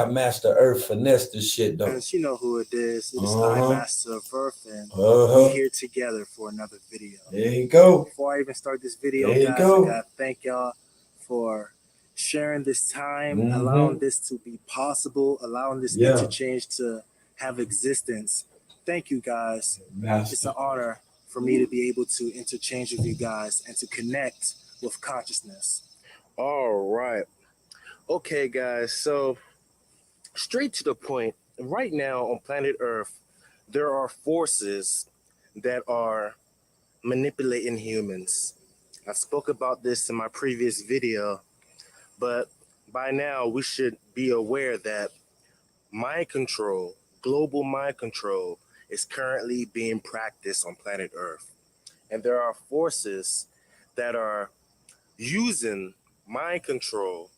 Speaker 4: Master Earth finesse this shit though.
Speaker 6: Because you know who it is. It is I, Master of Earth, and
Speaker 4: we're
Speaker 6: here together for another video.
Speaker 4: There you go.
Speaker 6: Before I even start this video, guys, I gotta thank y'all for sharing this time, allowing this to be possible, allowing this interchange to have existence. Thank you, guys.
Speaker 4: Master.
Speaker 6: It's an honor for me to be able to interchange with you guys and to connect with consciousness. All right. Okay, guys, so straight to the point, right now on planet Earth, there are forces that are manipulating humans. I spoke about this in my previous video, but by now we should be aware that mind control, global mind control, is currently being practiced on planet Earth. And there are forces that are using mind control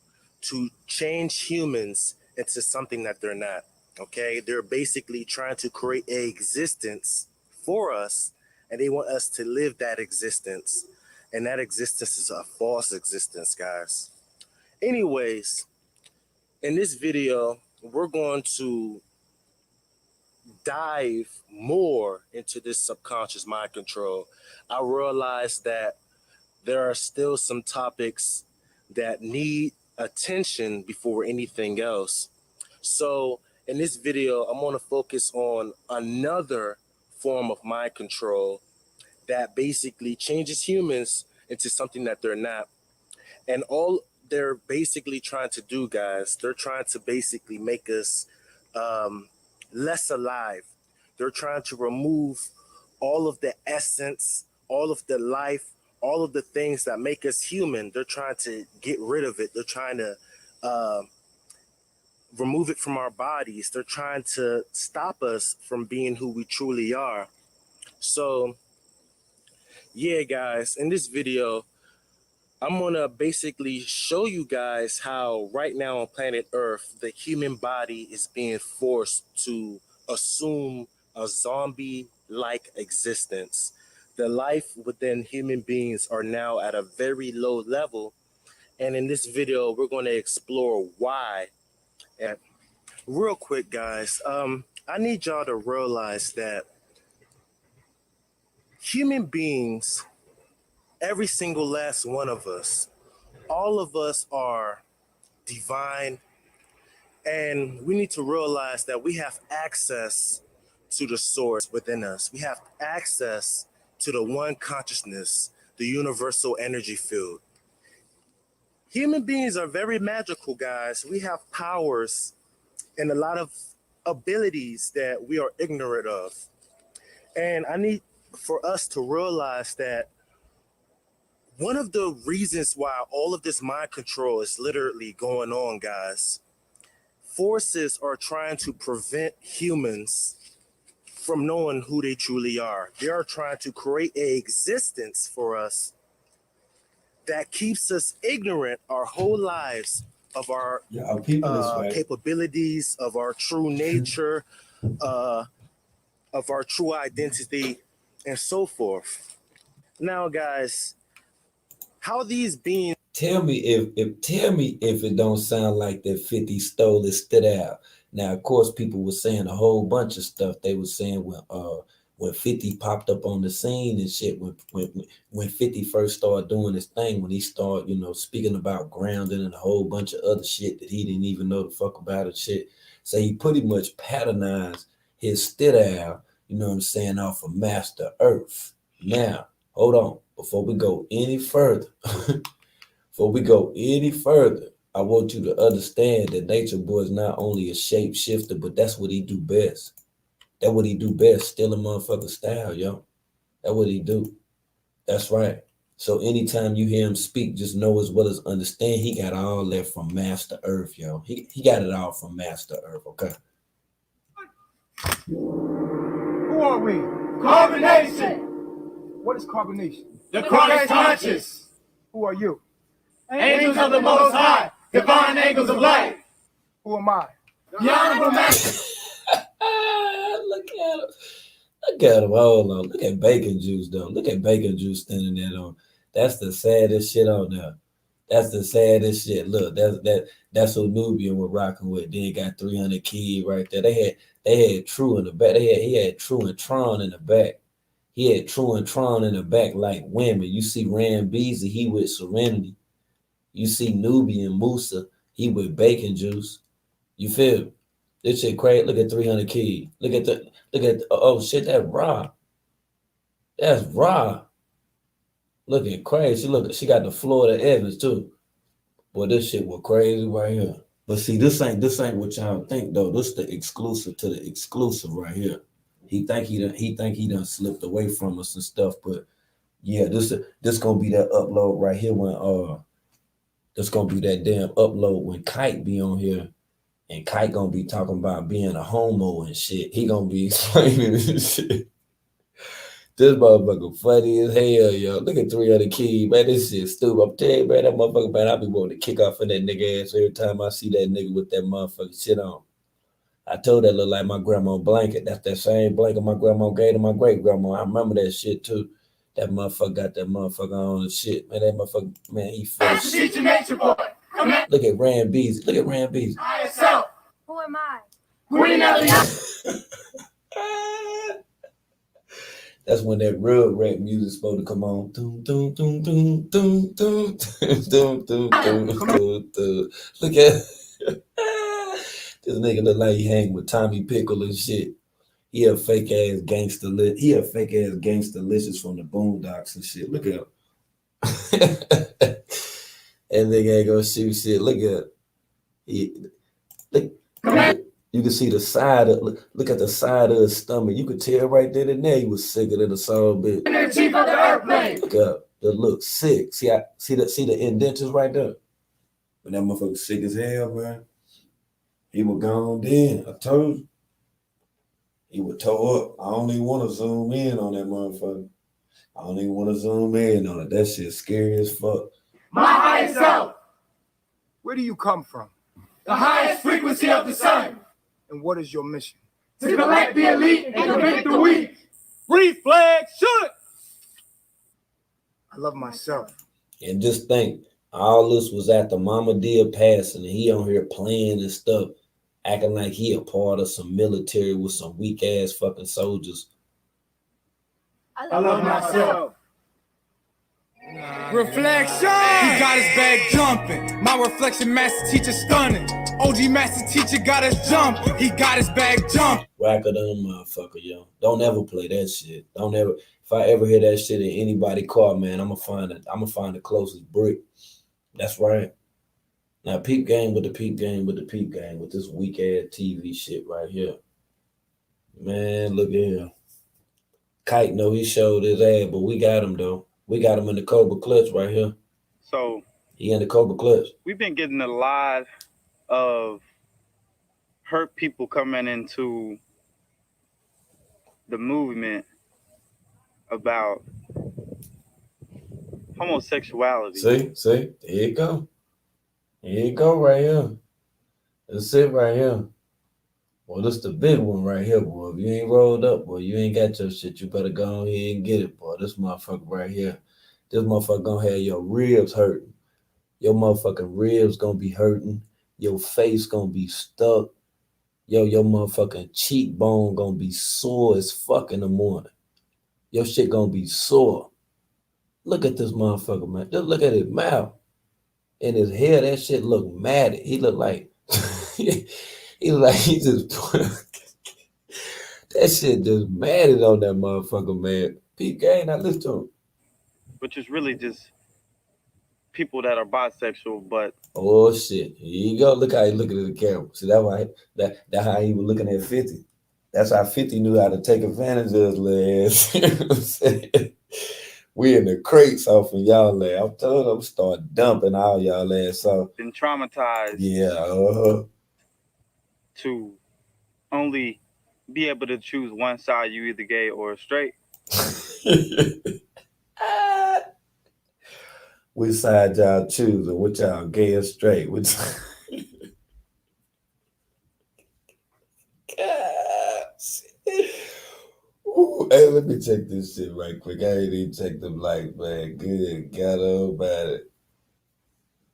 Speaker 6: to change humans into something that they're not. Okay, they're basically trying to create an existence for us, and they want us to live that existence. And that existence is a false existence, guys. Anyways, in this video, we're going to dive more into this subconscious mind control. I realized that there are still some topics that need attention before anything else. So in this video, I'm going to focus on another form of mind control that basically changes humans into something that they're not. And all they're basically trying to do, guys, they're trying to basically make us less alive. They're trying to remove all of the essence, all of the life, all of the things that make us human. They're trying to get rid of it. They're trying to remove it from our bodies. They're trying to stop us from being who we truly are. So, yeah, guys, in this video, I'm going to basically show you guys how right now on planet Earth, the human body is being forced to assume a zombie-like existence. The life within human beings are now at a very low level. And in this video, we're going to explore why. And real quick, guys, I need y'all to realize that human beings, every single last one of us, all of us are divine, and we need to realize that we have access to the source within us. We have access to the one consciousness, the universal energy field. Human beings are very magical, guys. We have powers in a lot of abilities that we are ignorant of. And I need for us to realize that one of the reasons why all of this mind control is literally going on, guys, forces are trying to prevent humans from knowing who they truly are. They are trying to create an existence for us that keeps us ignorant our whole lives of our capabilities, of our true nature, of our true identity, and so forth. Now, guys, how these beings...
Speaker 4: Tell me if it don't sound like that 50 stole it stood out. Now, of course, people were saying a whole bunch of stuff. They were saying when 50 popped up on the scene and shit, when 50 first started doing his thing, when he started, speaking about grounding and a whole bunch of other shit that he didn't even know the fuck about and shit. So he pretty much patternized his stood out, you know what I'm saying, off of Master Earth. Now, hold on, before we go any further, I want you to understand that Nature Boy is not only a shapeshifter, but that's what he do best. That's what he do best, steal a motherfucker style, yo. That's what he do. That's right. So anytime you hear him speak, just know as well as understand he got all that from Master Earth, yo. He got it all from Master Earth, okay?
Speaker 7: Who are we? Carbonation. What is carbonation?
Speaker 8: The Christ conscious.
Speaker 7: Who are you?
Speaker 8: Angels of the Most High, divine angels of light.
Speaker 7: Who am I?
Speaker 8: The Honorable Master.
Speaker 4: Look at him. Hold on. Look at Bacon Juice, though. Look at Bacon Juice standing there on. That's the saddest shit on there. That's the saddest shit. Look, that's what Nubian was rocking with. Then got 300 Key right there. They had True in the back. He had True and Tron in the back. He had True and Tron in the back like women. You see Rand Beasley, he with Serenity. You see Nubian Musa, he with Bacon Juice. You feel me? This shit crazy. Look at 300 Key. Look at oh shit, that's raw. That's raw. Looking crazy. She got the Florida Evans too. Boy, this shit was crazy right here. But see, this ain't what y'all think though. This the exclusive to the exclusive right here. He think he done slipped away from us and stuff, but yeah, this gonna be that upload right here when this gonna be that damn upload when Kite be on here, and Kite gonna be talking about being a homo and shit. He gonna be explaining this shit. This motherfucker funny as hell, yo. Look at 300 Key, man. This shit stupid. I'm telling you, man, that motherfucker, man, I be wanting to kick off in that nigga ass every time I see that nigga with that motherfucking shit on. I told that look like my grandma blanket. That's that same blanket my grandma gave to my great grandma. I remember that shit too. That motherfucker got that motherfucker on and shit. Man, that motherfucker, man, he
Speaker 8: That's the Nature Boy.
Speaker 4: Look at Rand Beasley. Look at Rand Beasley.
Speaker 8: I yourself.
Speaker 9: Who am I?
Speaker 8: Queen Elliot.
Speaker 4: That's when that real rap music supposed to come on. Doom, doom, doom, doom, doom, doom, doom, doom, doom, doom. Look at this nigga look like he hang with Tommy Pickle and shit. He a fake ass gangster licious from the Boondocks and shit. Look at him. And nigga ain't gonna shoot shit. Look at look. You can see the side of look at the side of his stomach. You could tell right then and there he was sicker than a soul bitch.
Speaker 8: And the chief of the airplane.
Speaker 4: Look up. The look sick. See the indentures right there. But that motherfucker sick as hell, man. He was gone then. I told you. He was tore up. I don't even want to zoom in on that motherfucker. I don't even want to zoom in on it. That shit scary as fuck.
Speaker 8: My highest self.
Speaker 7: Where do you come from?
Speaker 8: The highest frequency of the sun.
Speaker 7: And what is your mission?
Speaker 8: To collect the elite and convict the weak.
Speaker 7: Reflection! I love myself.
Speaker 4: And just think, all this was after Mama Dia passing, and he on here playing and stuff, acting like he a part of some military with some weak ass fucking soldiers.
Speaker 8: I love myself.
Speaker 10: Reflection! He got his bag jumping. My reflection master teacher stunning. OG master teacher got us jumping. He got his bag jumping.
Speaker 4: Whacker than a motherfucker, yo. Don't ever play that shit. Don't ever. If I ever hear that shit in anybody's car, man, I'm gonna find the closest brick. That's right. Now peep game with the peep game with the peep game with this weak ass TV shit right here. Man, look at here. Kite know he showed his ass, but we got him though. We got him in the Cobra clutch right here.
Speaker 9: So
Speaker 4: he in the Cobra clutch.
Speaker 9: We've been getting a lot of hurt people coming into the movement about homosexuality.
Speaker 4: See, here you go. Here you go right here. That's it right here. Well, this the big one right here, boy. If you ain't rolled up, boy, you ain't got your shit. You better go ahead and get it, boy. This motherfucker right here. This motherfucker gonna have your ribs hurting. Your motherfucking ribs gonna be hurting. Your face gonna be stuck. Your motherfucking cheekbone gonna be sore as fuck in the morning. Your shit gonna be sore. Look at this motherfucker, man. Just look at his mouth. And his hair, that shit look matted. He look like he look like he just that shit just matted on that motherfucker, man. Pete Gang, I listen to him.
Speaker 9: Which is really just people that are bisexual, but
Speaker 4: oh shit. Here you go. Look how he looking at the camera. See, that's how he was looking at 50. That's how 50 knew how to take advantage of his little ass. You know what I'm saying? We in the crates off of y'all ass. I'm telling them, start dumping all y'all ass off.
Speaker 9: Been traumatized.
Speaker 4: Yeah.
Speaker 9: To only be able to choose one side, you either gay or straight.
Speaker 4: Which side y'all choosing? Which y'all gay or straight? Which ooh, hey, let me check this shit right quick. I ain't even checked them likes, man. Good, got about it.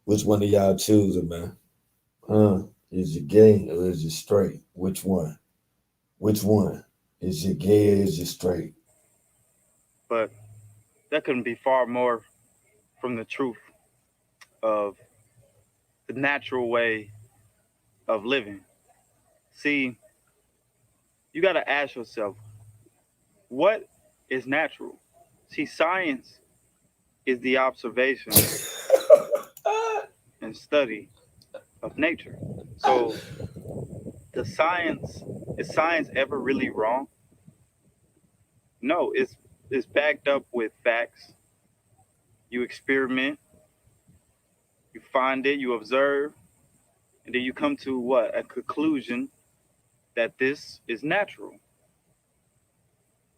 Speaker 4: Which one of y'all choosing, man? Is you gay or is you straight? Which one? Which one? Is you gay or is you straight?
Speaker 9: But that couldn't be far more from the truth of the natural way of living. See, you got to ask yourself, what is natural? See, science is the observation and study of nature. So is science ever really wrong? No, it's backed up with facts. You experiment, you find it, you observe, and then you come to what? A conclusion that this is natural.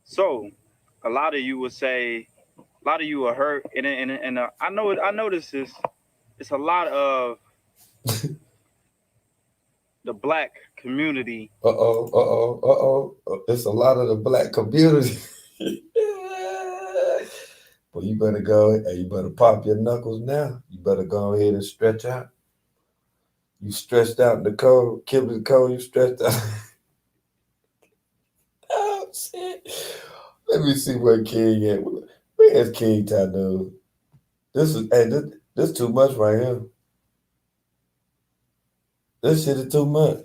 Speaker 9: So a lot of you will say, a lot of you are hurt, and I know this is, it's a lot of the black community.
Speaker 4: It's a lot of the black community. Well, you better go, you better pop your knuckles now. You better go ahead and stretch out. You stretched out in the cold, killed the cold, you stretched out. Oh, shit. Let me see where King at. Where's King Tattoo? This is too much right here. This shit is too much.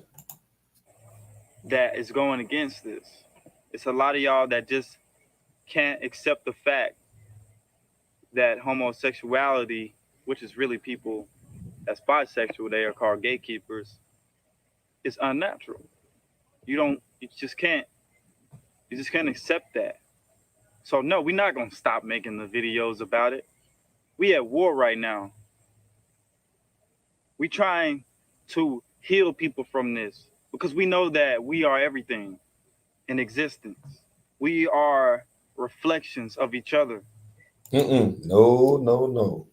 Speaker 9: That is going against this. It's a lot of y'all that just can't accept the fact that homosexuality, which is really people that's bisexual, they are called gatekeepers, is unnatural. You just can't accept that. So no, we're not gonna stop making the videos about it. We at war right now. We trying to heal people from this because we know that we are everything in existence. We are reflections of each other.
Speaker 4: No.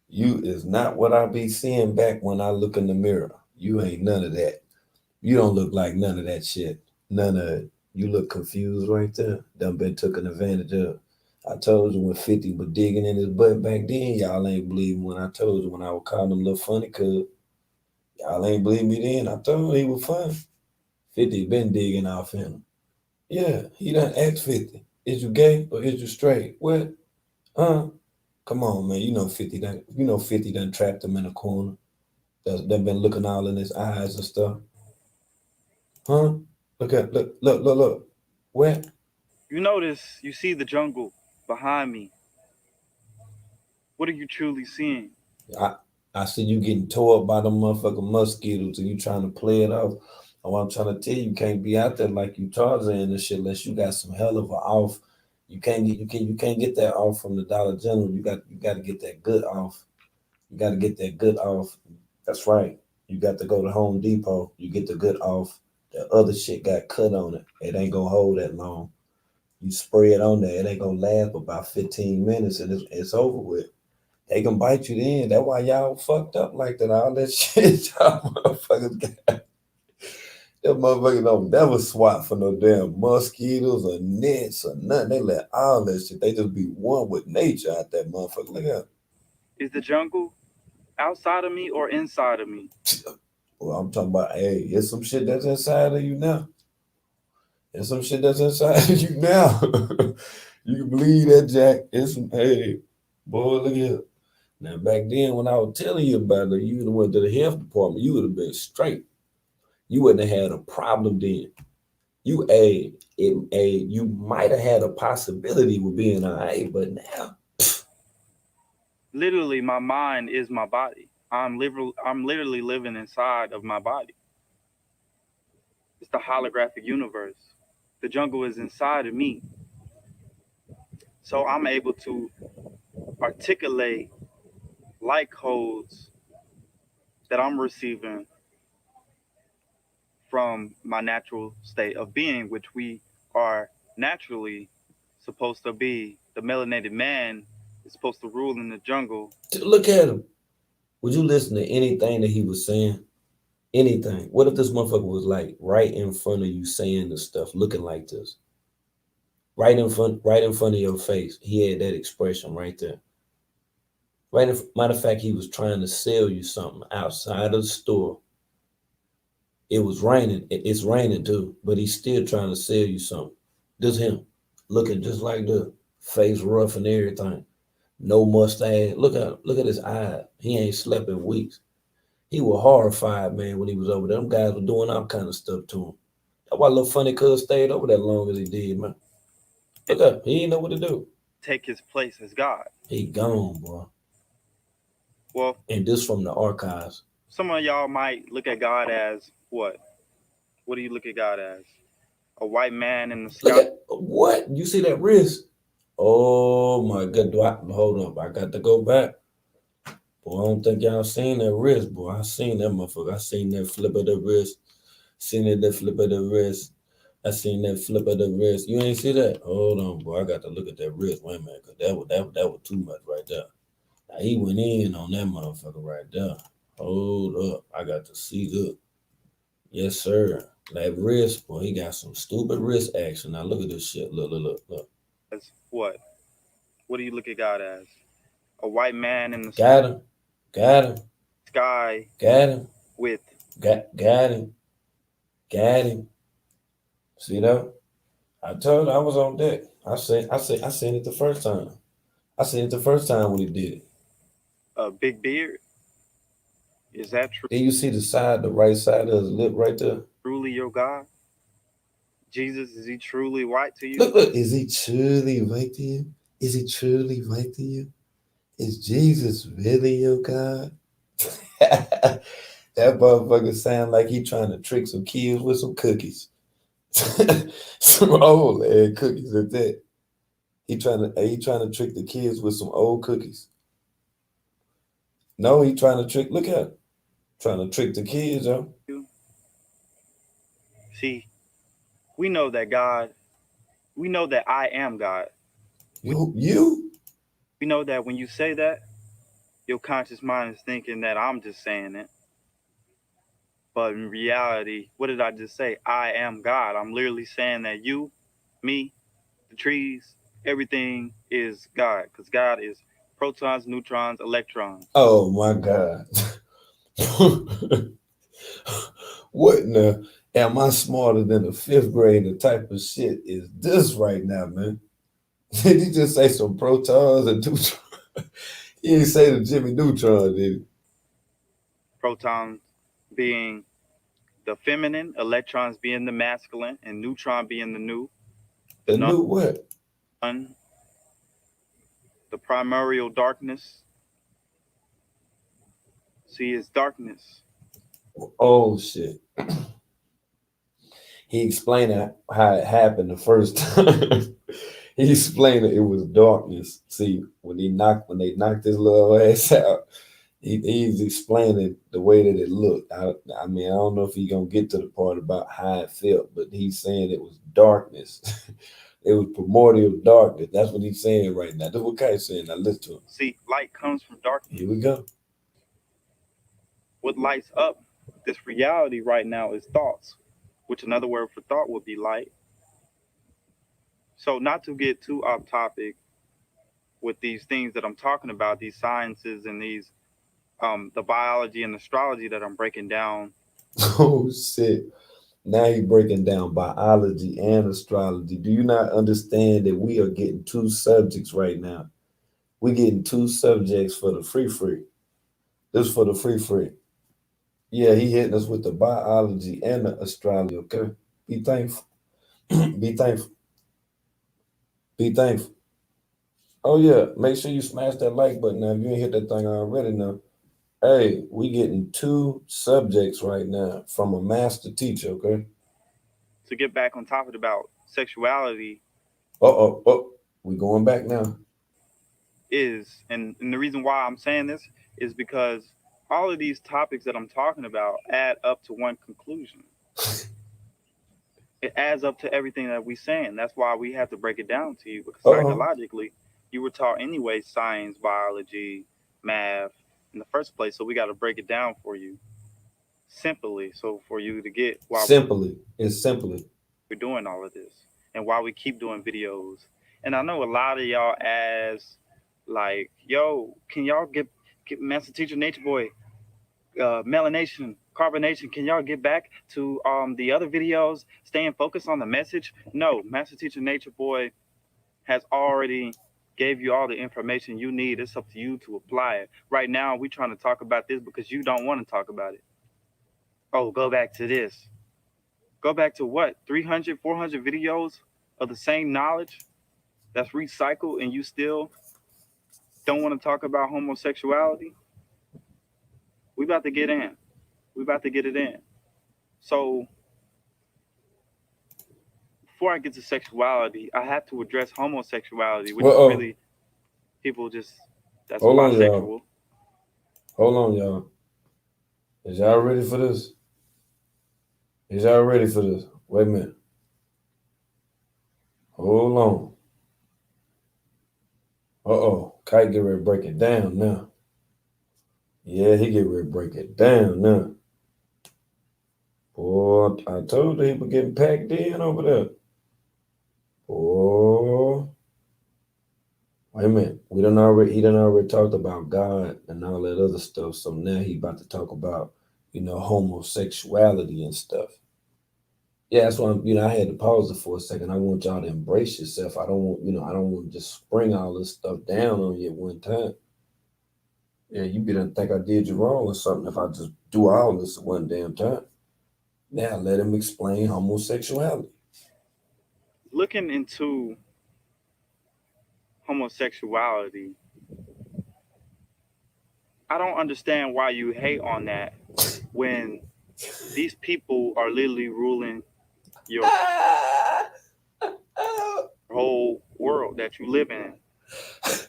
Speaker 4: You is not what I be seeing back when I look in the mirror. You ain't none of that. You don't look like none of that shit. None of it. You look confused right there. Done been taken advantage of. I told you when 50 was digging in his butt back then, y'all ain't believe when I told you when I was calling him little funny cuz. Y'all ain't believe me then. I told him he was fun. 50 been digging off him. Yeah, he done asked 50. Is you gay or is you straight? What? Huh? Come on, man. You know 50 done trapped him in a corner. They've been looking all in his eyes and stuff. Huh? Look. Where?
Speaker 9: You notice, you see the jungle behind me. What are you truly seeing?
Speaker 4: I see you getting tore up by them motherfucking mosquitoes and you trying to play it off. And what I'm trying to tell you, you can't be out there like you Tarzan and shit unless you got some hell of a off. You can't get that off from the Dollar General. You got to get that good off. You got to get that good off. That's right. You got to go to Home Depot. You get the good off. The other shit got cut on it. It ain't gonna hold that long. You spray it on there. It ain't gonna last about 15 minutes and it's over with. They can bite you then. That's why y'all fucked up like that. All that shit y'all motherfuckers got. Them motherfuckers don't never swat for no damn mosquitoes or nets or nothing. They let all that shit. They just be one with nature out that motherfucker. Look at.
Speaker 9: Is the jungle outside of me or inside of me?
Speaker 4: Well, I'm talking about, hey, it's some shit that's inside of you now. There's some shit that's inside of you now. You can believe that, Jack. It's some, hey, boy, look here. Now, back then, when I was telling you about it, you would have went to the health department. You would have been straight. You wouldn't have had a problem then. You might have had a possibility with being all right, but now,
Speaker 9: Literally, my mind is my body. I'm literally living inside of my body. It's the holographic universe. The jungle is inside of me. So I'm able to articulate light codes that I'm receiving from my natural state of being, which we are naturally supposed to be. The melanated man is supposed to rule in the jungle.
Speaker 4: Look at him. Would you listen to anything that he was saying? Anything. What if this motherfucker was like right in front of you saying this stuff, looking like this? Right in front of your face. He had that expression right there. Matter of fact, he was trying to sell you something outside of the store. It was raining. It's raining too, but he's still trying to sell you something. Just him, looking just like the face rough and everything. No mustache. Look at his eyes. He ain't slept in weeks. He was horrified, man, when he was over there. Them guys were doing all kind of stuff to him. That's why little funny cuz stayed over that long as he did, man. Look up. He didn't know what to do.
Speaker 9: Take his place as God.
Speaker 4: He gone, boy.
Speaker 9: Well,
Speaker 4: and this from the archives.
Speaker 9: Some of y'all might look at God as what? What do you look at God as? A white man in the sky?
Speaker 4: Look at, what? You see that wrist? Oh my God. Hold up. I got to go back. Boy, I don't think y'all seen that wrist, boy. I seen that motherfucker. I seen that flip of the wrist. Seen that flip of the wrist. I seen that flip of the wrist. You ain't see that? Hold on, boy. I got to look at that wrist. Wait a minute, because that was too much right there. Now, he went in on that motherfucker right there. Hold up. I got to see that. Yes, sir. That wrist, boy, he got some stupid wrist action. Now, look at this shit. Look.
Speaker 9: As what? What do you look at God as? A white man in the
Speaker 4: Got him.
Speaker 9: sky.
Speaker 4: Got him.
Speaker 9: With.
Speaker 4: Got him. See that? I told you I was on deck. I seen it the first time. I seen it the first time when he did it.
Speaker 9: A big beard? Is that true?
Speaker 4: Then you see the right side of his lip right there?
Speaker 9: Truly your God? Jesus, is he truly white to you?
Speaker 4: Look, is he truly white to you? Is he truly white to you? Is Jesus really your God? That motherfucker sound like he trying to trick some kids with some cookies. Some old ass cookies at that. He trying to trick the kids with some old cookies. No, he trying to trick. Look at him. Trying to trick the kids, yo.
Speaker 9: See, we know that I am God.
Speaker 4: You?
Speaker 9: We know that when you say that, your conscious mind is thinking that I'm just saying it. But in reality, what did I just say? I am God. I'm literally saying that you, me, the trees, everything is God. Because God is protons, neutrons, electrons.
Speaker 4: Oh my God. What now? Am I smarter than a fifth grader type of shit is this right now, man? Did he just say some protons and neutrons? He didn't say the Jimmy Neutron, did he?
Speaker 9: Protons being the feminine, electrons being the masculine, and neutron being the new.
Speaker 4: The new what?
Speaker 9: The primordial darkness. See, it's darkness.
Speaker 4: Oh shit. He explained how it happened the first time. He explained that it was darkness. See, when they knocked his little ass out, he's explaining the way that it looked. I mean, I don't know if he's gonna get to the part about how it felt, but he's saying it was darkness. It was primordial darkness. That's what he's saying right now. That's what Kai's saying. Now listen to him.
Speaker 9: See, light comes from darkness.
Speaker 4: Here we go.
Speaker 9: What lights up this reality right now is thoughts, which another word for thought would be light. So not to get too off topic with these things that I'm talking about, these sciences and these the biology and astrology that I'm breaking down.
Speaker 4: Oh shit. Now you're breaking down biology and astrology. Do you not understand that we are getting two subjects right now? We're getting two subjects for the free. This is for the free. Yeah, he hitting us with the biology and the astrology, okay? Be thankful. Be thankful. Be thankful. Oh yeah, make sure you smash that like button now. If you ain't hit that thing already now. Hey, we getting two subjects right now from a master teacher, okay?
Speaker 9: To get back on topic about sexuality.
Speaker 4: We going back now.
Speaker 9: And the reason why I'm saying this is because all of these topics that I'm talking about add up to one conclusion. It adds up to everything that we're saying. That's why we have to break it down to you, because psychologically, you were taught anyway science, biology, math in the first place. So we got to break it down for you simply. So for you to get why we're doing all of this and why we keep doing videos. And I know a lot of y'all ask, like, yo, can y'all get Master Teacher Nature Boy, Melanation, Carbonation, can y'all get back to the other videos, staying focused on the message? No, Master Teacher Nature Boy has already gave you all the information you need. It's up to you to apply it. Right now, we're trying to talk about this because you don't want to talk about it. Oh, go back to this. Go back to what? 300, 400 videos of the same knowledge that's recycled, and you still don't want to talk about homosexuality? We about to get in. We about to get it in. So before I get to sexuality, I have to address homosexuality, which is really people just that's bisexual.
Speaker 4: Hold on, y'all. Is y'all ready for this? Wait a minute. Hold on. Kite get ready to break it down now. Yeah, he get ready to break it down now. Boy, I told you he was getting packed in over there. Boy. Wait a minute. He done already talked about God and all that other stuff. So now he about to talk about, homosexuality and stuff. Yeah, that's why I had to pause it for a second. I want y'all to embrace yourself. I don't want to just spring all this stuff down on you at one time. Yeah, you better think I did you wrong or something if I just do all this at one damn time. Now let him explain homosexuality.
Speaker 9: Looking into homosexuality, I don't understand why you hate on that when these people are literally ruling your whole world that you live in.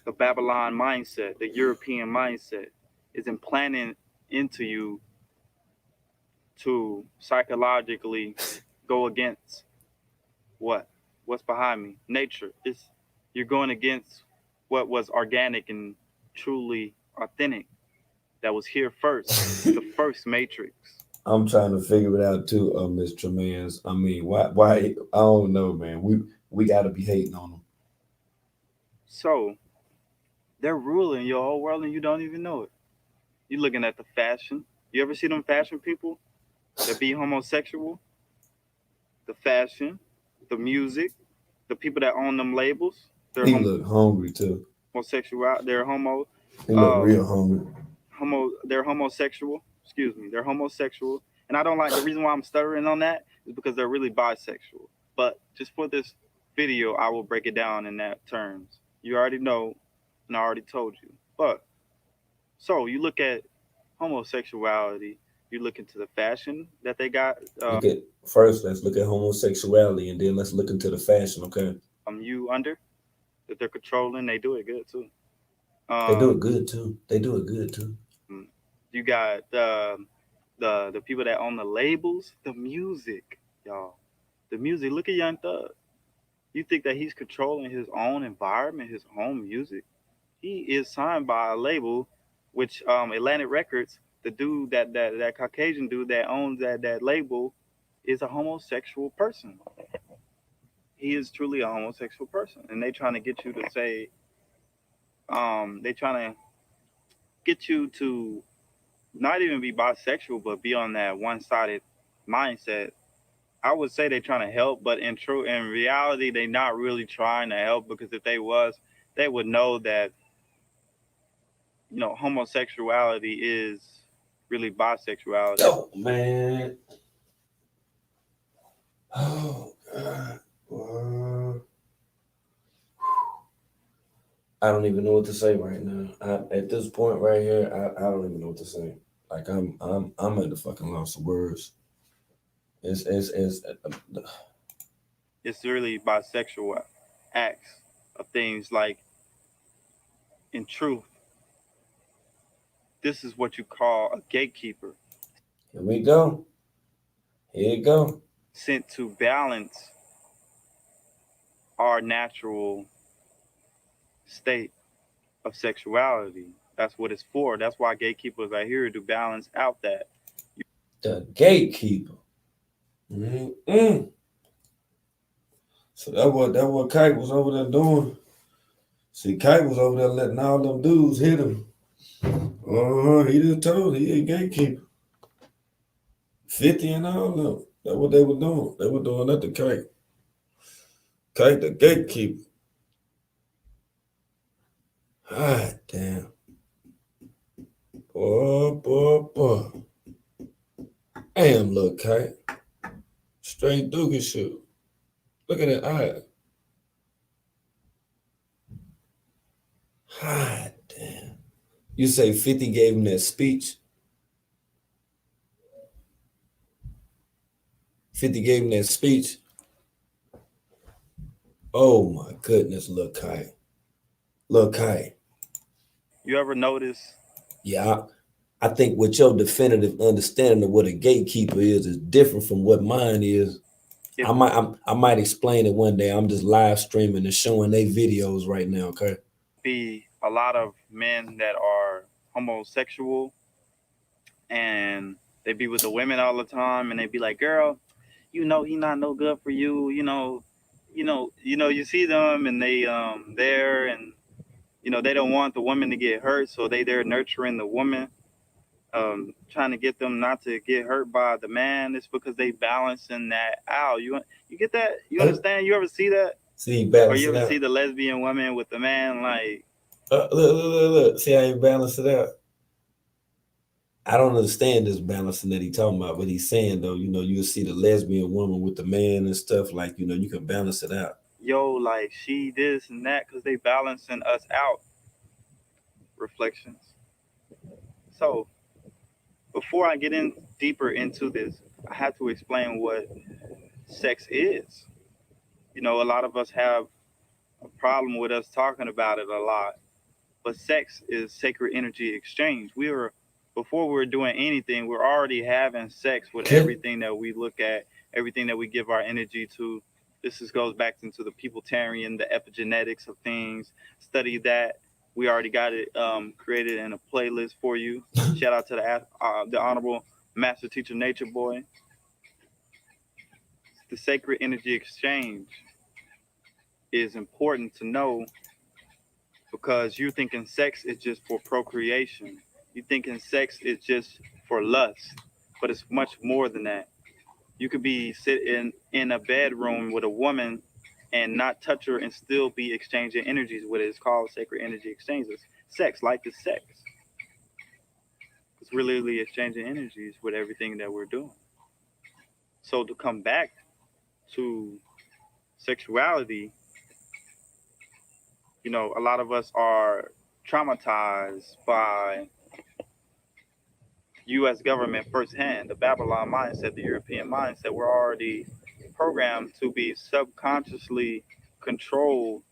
Speaker 9: The Babylon mindset, the European mindset is implanted into you to psychologically go against what's behind me, nature. You're going against what was organic and truly authentic, that was here first, the first matrix.
Speaker 4: I'm trying to figure it out too, Miss Tremans. I mean, why? I don't know, man. We got to be hating on them.
Speaker 9: So they're ruling your whole world and you don't even know it. You're looking at the fashion. You ever see them fashion people that be homosexual? The fashion, the music, the people that own them labels.
Speaker 4: He look hungry too.
Speaker 9: Homosexual. They're homo.
Speaker 4: He look real hungry.
Speaker 9: They're homosexual. Excuse me. They're homosexual. And I don't like, the reason why I'm stuttering on that is because they're really bisexual. But just for this video, I will break it down in that terms. You already know, and I already told you. But so you look at homosexuality, you look into the fashion that they got.
Speaker 4: Let's look at homosexuality, and then let's look into the fashion. Okay.
Speaker 9: You under that they're controlling, they do it good too.
Speaker 4: They do it good too. They do it good too.
Speaker 9: You got the people that own the labels, the music, y'all. The music. Look at Young Thug. You think that he's controlling his own environment, his own music? He is signed by a label, which Atlantic Records. The dude that Caucasian dude that owns that label is a homosexual person. He is truly a homosexual person, and they trying to get you to say, they trying to get you to not even be bisexual, but be on that one-sided mindset. I would say they're trying to help, but in reality, they're not really trying to help, because if they was, they would know that, you know, homosexuality is really bisexuality.
Speaker 4: Oh man. Oh God. I don't even know what to say right now. At this point right here, I don't even know what to say. Like I'm at the fucking loss of words. It's
Speaker 9: really bisexual acts of things like, in truth, this is what you call a gatekeeper.
Speaker 4: Here we go. Here you go.
Speaker 9: Sent to balance our natural state of sexuality. That's what it's for. That's why gatekeepers are here, to balance out that.
Speaker 4: The gatekeeper. Mm-mm. So that what Kite was over there doing. See, Kite was over there letting all them dudes hit him. He just told he a gatekeeper. 50 and all of them. That's what they were doing. They were doing that to Kite. Kite the gatekeeper. God damn. Boy. Damn, look, Kite. Straight dookie shoot. Look at that eye. God damn. You say 50 gave him that speech? 50 gave him that speech? Oh my goodness, look, Kite. Look, Kite. You
Speaker 9: ever notice?
Speaker 4: Yeah, I think what your definitive understanding of what a gatekeeper is different from what mine is. I might explain it one day. I'm just live streaming and showing they videos right now, okay?
Speaker 9: Be a lot of men that are homosexual, and they be with the women all the time, and they be like, girl, you know he not no good for you, you see them, and they there, and they don't want the woman to get hurt, so they're nurturing the woman, trying to get them not to get hurt by the man. It's because they balancing that out. You get that? You understand? You ever see that? Or you ever see the lesbian woman with the man, like,
Speaker 4: look, see how you balance it out? I don't understand this balancing that he's talking about, but he's saying, though, you'll see the lesbian woman with the man and stuff, like, you can balance it out.
Speaker 9: Yo, like, she this and that, because they balancing us out. Reflections. So, before I get in deeper into this, I have to explain what sex is. A lot of us have a problem with us talking about it a lot, but sex is sacred energy exchange. Before we're doing anything, we're already having sex with everything that we look at, everything that we give our energy to. This goes back into the peopletarian, the epigenetics of things. Study that. We already got it created in a playlist for you. Shout out to the Honorable Master Teacher Nature Boy. The sacred energy exchange is important to know, because you're thinking sex is just for procreation. You're thinking sex is just for lust, but it's much more than that. You could be sitting in a bedroom with a woman and not touch her and still be exchanging energies with it. It's called sacred energy exchanges. Sex, life is sex. It's really exchanging energies with everything that we're doing. So to come back to sexuality, a lot of us are traumatized by U.S. government firsthand. The Babylon mindset, the European mindset, we're already programmed to be subconsciously controlled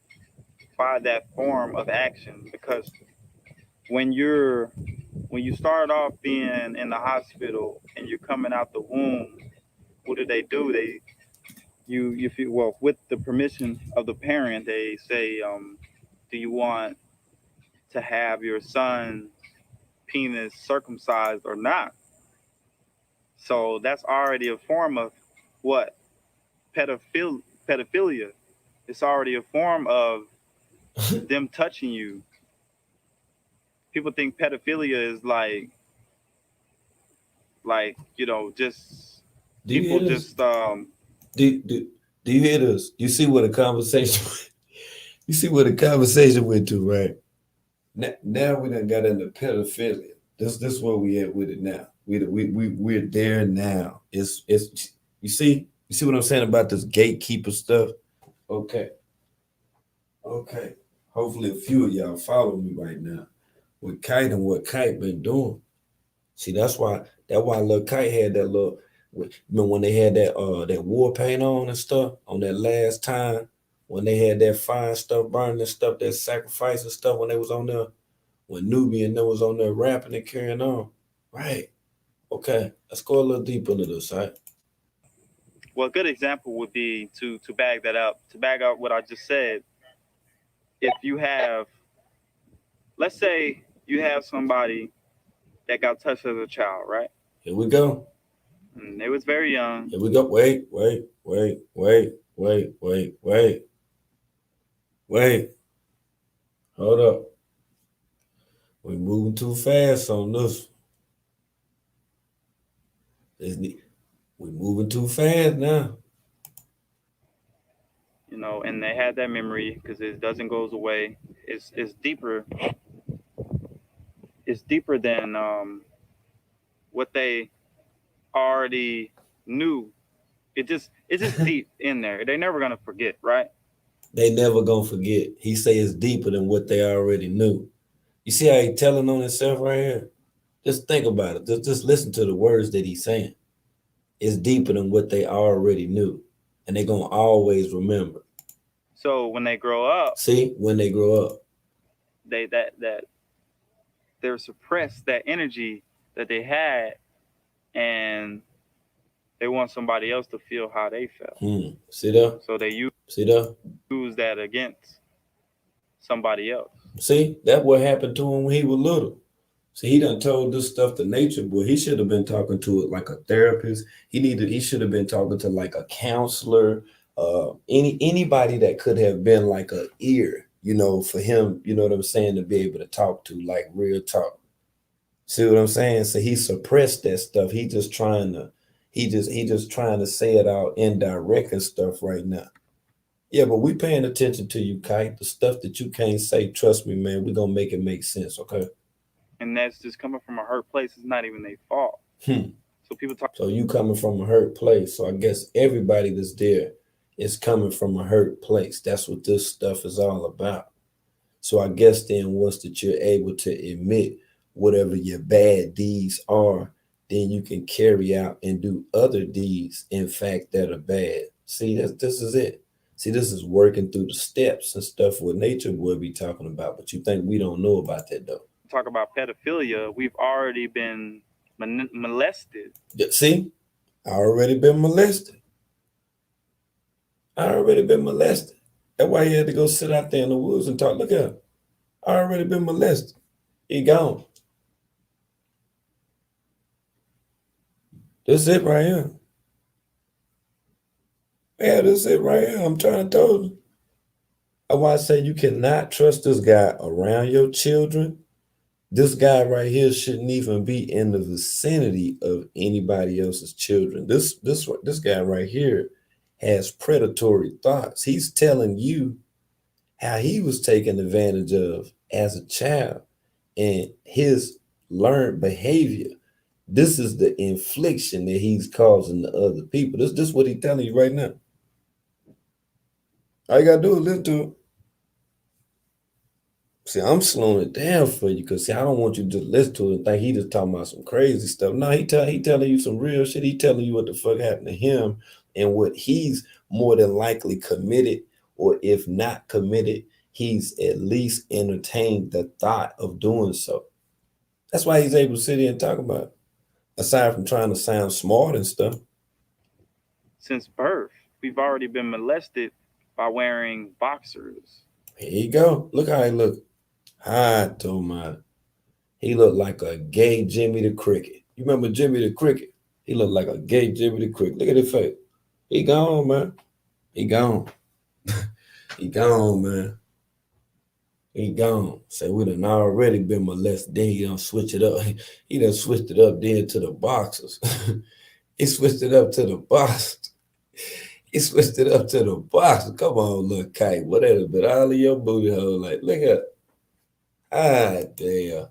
Speaker 9: by that form of action. Because when you start off being in the hospital and you're coming out the womb, what do? If you, well, with the permission of the parent, they say, do you want to have your son's penis circumcised or not? So that's already a form of what? Pedophilia. It's already a form of them touching you. People think pedophilia is like just
Speaker 4: Do you
Speaker 9: people
Speaker 4: hear this?
Speaker 9: just
Speaker 4: Do you hear this? You see what a conversation you see what a conversation went to, right? Now we done got into pedophilia. This where we at with it now. We're there now. It's you see what I'm saying about this gatekeeper stuff? Okay. Hopefully a few of y'all follow me right now. With Kite and what Kite been doing. See, that's why little Kite had that little, remember when they had that war paint on and stuff on that last time when they had that fine stuff burning and stuff, that sacrifice and stuff when they was on there, when Nubian was on there rapping and carrying on. Right. Okay. Let's go a little deeper into this, right?
Speaker 9: Well, a good example would be to bag up what I just said. If you have, let's say you have somebody that got touched as a child, right?
Speaker 4: Here we go.
Speaker 9: And they was very young.
Speaker 4: Here we go. Wait. Hold up. We're moving too fast on this. We're moving too fast now.
Speaker 9: And they had that memory because it doesn't goes away. It's deeper. It's deeper than what they already knew. It's just deep in there. They're never gonna forget, right?
Speaker 4: They never gonna forget. He say it's deeper than what they already knew. You see how he telling on himself right here? Just think about it. Just listen to the words that he's saying. It's deeper than what they already knew, and they're gonna always remember.
Speaker 9: So when they grow up, they're suppressed that energy that they had, and they want somebody else to feel how they felt.
Speaker 4: See that?
Speaker 9: So they use that against somebody else.
Speaker 4: See, that's what happened to him when he was little. See, he done told this stuff to nature boy. He should have been talking to it like a therapist. He should have been talking to like a counselor, anybody that could have been like a ear, for him, you know what I'm saying, to be able to talk to, like real talk. See what I'm saying? So he suppressed that stuff. He just trying to say it out indirect and stuff right now. Yeah, but we paying attention to you, Kite. The stuff that you can't say, trust me, man, we're gonna make it make sense, okay?
Speaker 9: And that's just coming from a hurt place. It's not even their fault. So people talk.
Speaker 4: So you coming from a hurt place. So I guess everybody that's there is coming from a hurt place. That's what this stuff is all about. So I guess then once that you're able to admit whatever your bad deeds are, then you can carry out and do other deeds, in fact, that are bad. See, this is it. See, this is working through the steps and stuff what nature would be talking about. But you think we don't know about that, though.
Speaker 9: Talk about pedophilia. We've already been molested.
Speaker 4: See, I already been molested. That's why he had to go sit out there in the woods and talk. Look at him. I already been molested. He gone. This it right here. Yeah, this it right here. I'm trying to tell you. That's why I say you cannot trust this guy around your children. This guy right here shouldn't even be in the vicinity of anybody else's children. This guy right here has predatory thoughts. He's telling you how he was taken advantage of as a child and his learned behavior. This is the infliction that he's causing to other people. This is what he's telling you right now. All you gotta do is listen to it. See, I'm slowing it down for you because see, I don't want you to just listen to it and think he just talking about some crazy stuff. No, he telling you some real shit. He telling you what the fuck happened to him and what he's more than likely committed, or if not committed, he's at least entertained the thought of doing so. That's why he's able to sit here and talk about it, aside from trying to sound smart and stuff.
Speaker 9: Since birth, we've already been molested by wearing boxers.
Speaker 4: Here you go. Look how he look. I told my, he looked like a gay Jimmy the Cricket. You remember Jimmy the Cricket? He looked like a gay Jimmy the Cricket. Look at his face. He gone, man. He gone. He gone, man. He gone. Say we done already been molested. Then he done switch it up. He done switched it up then to the boxers. He switched it up to the boxers. He switched it up to the boxers. Come on, little kite. Whatever, but all of your booty hole. Like, look at it. Ah, damn.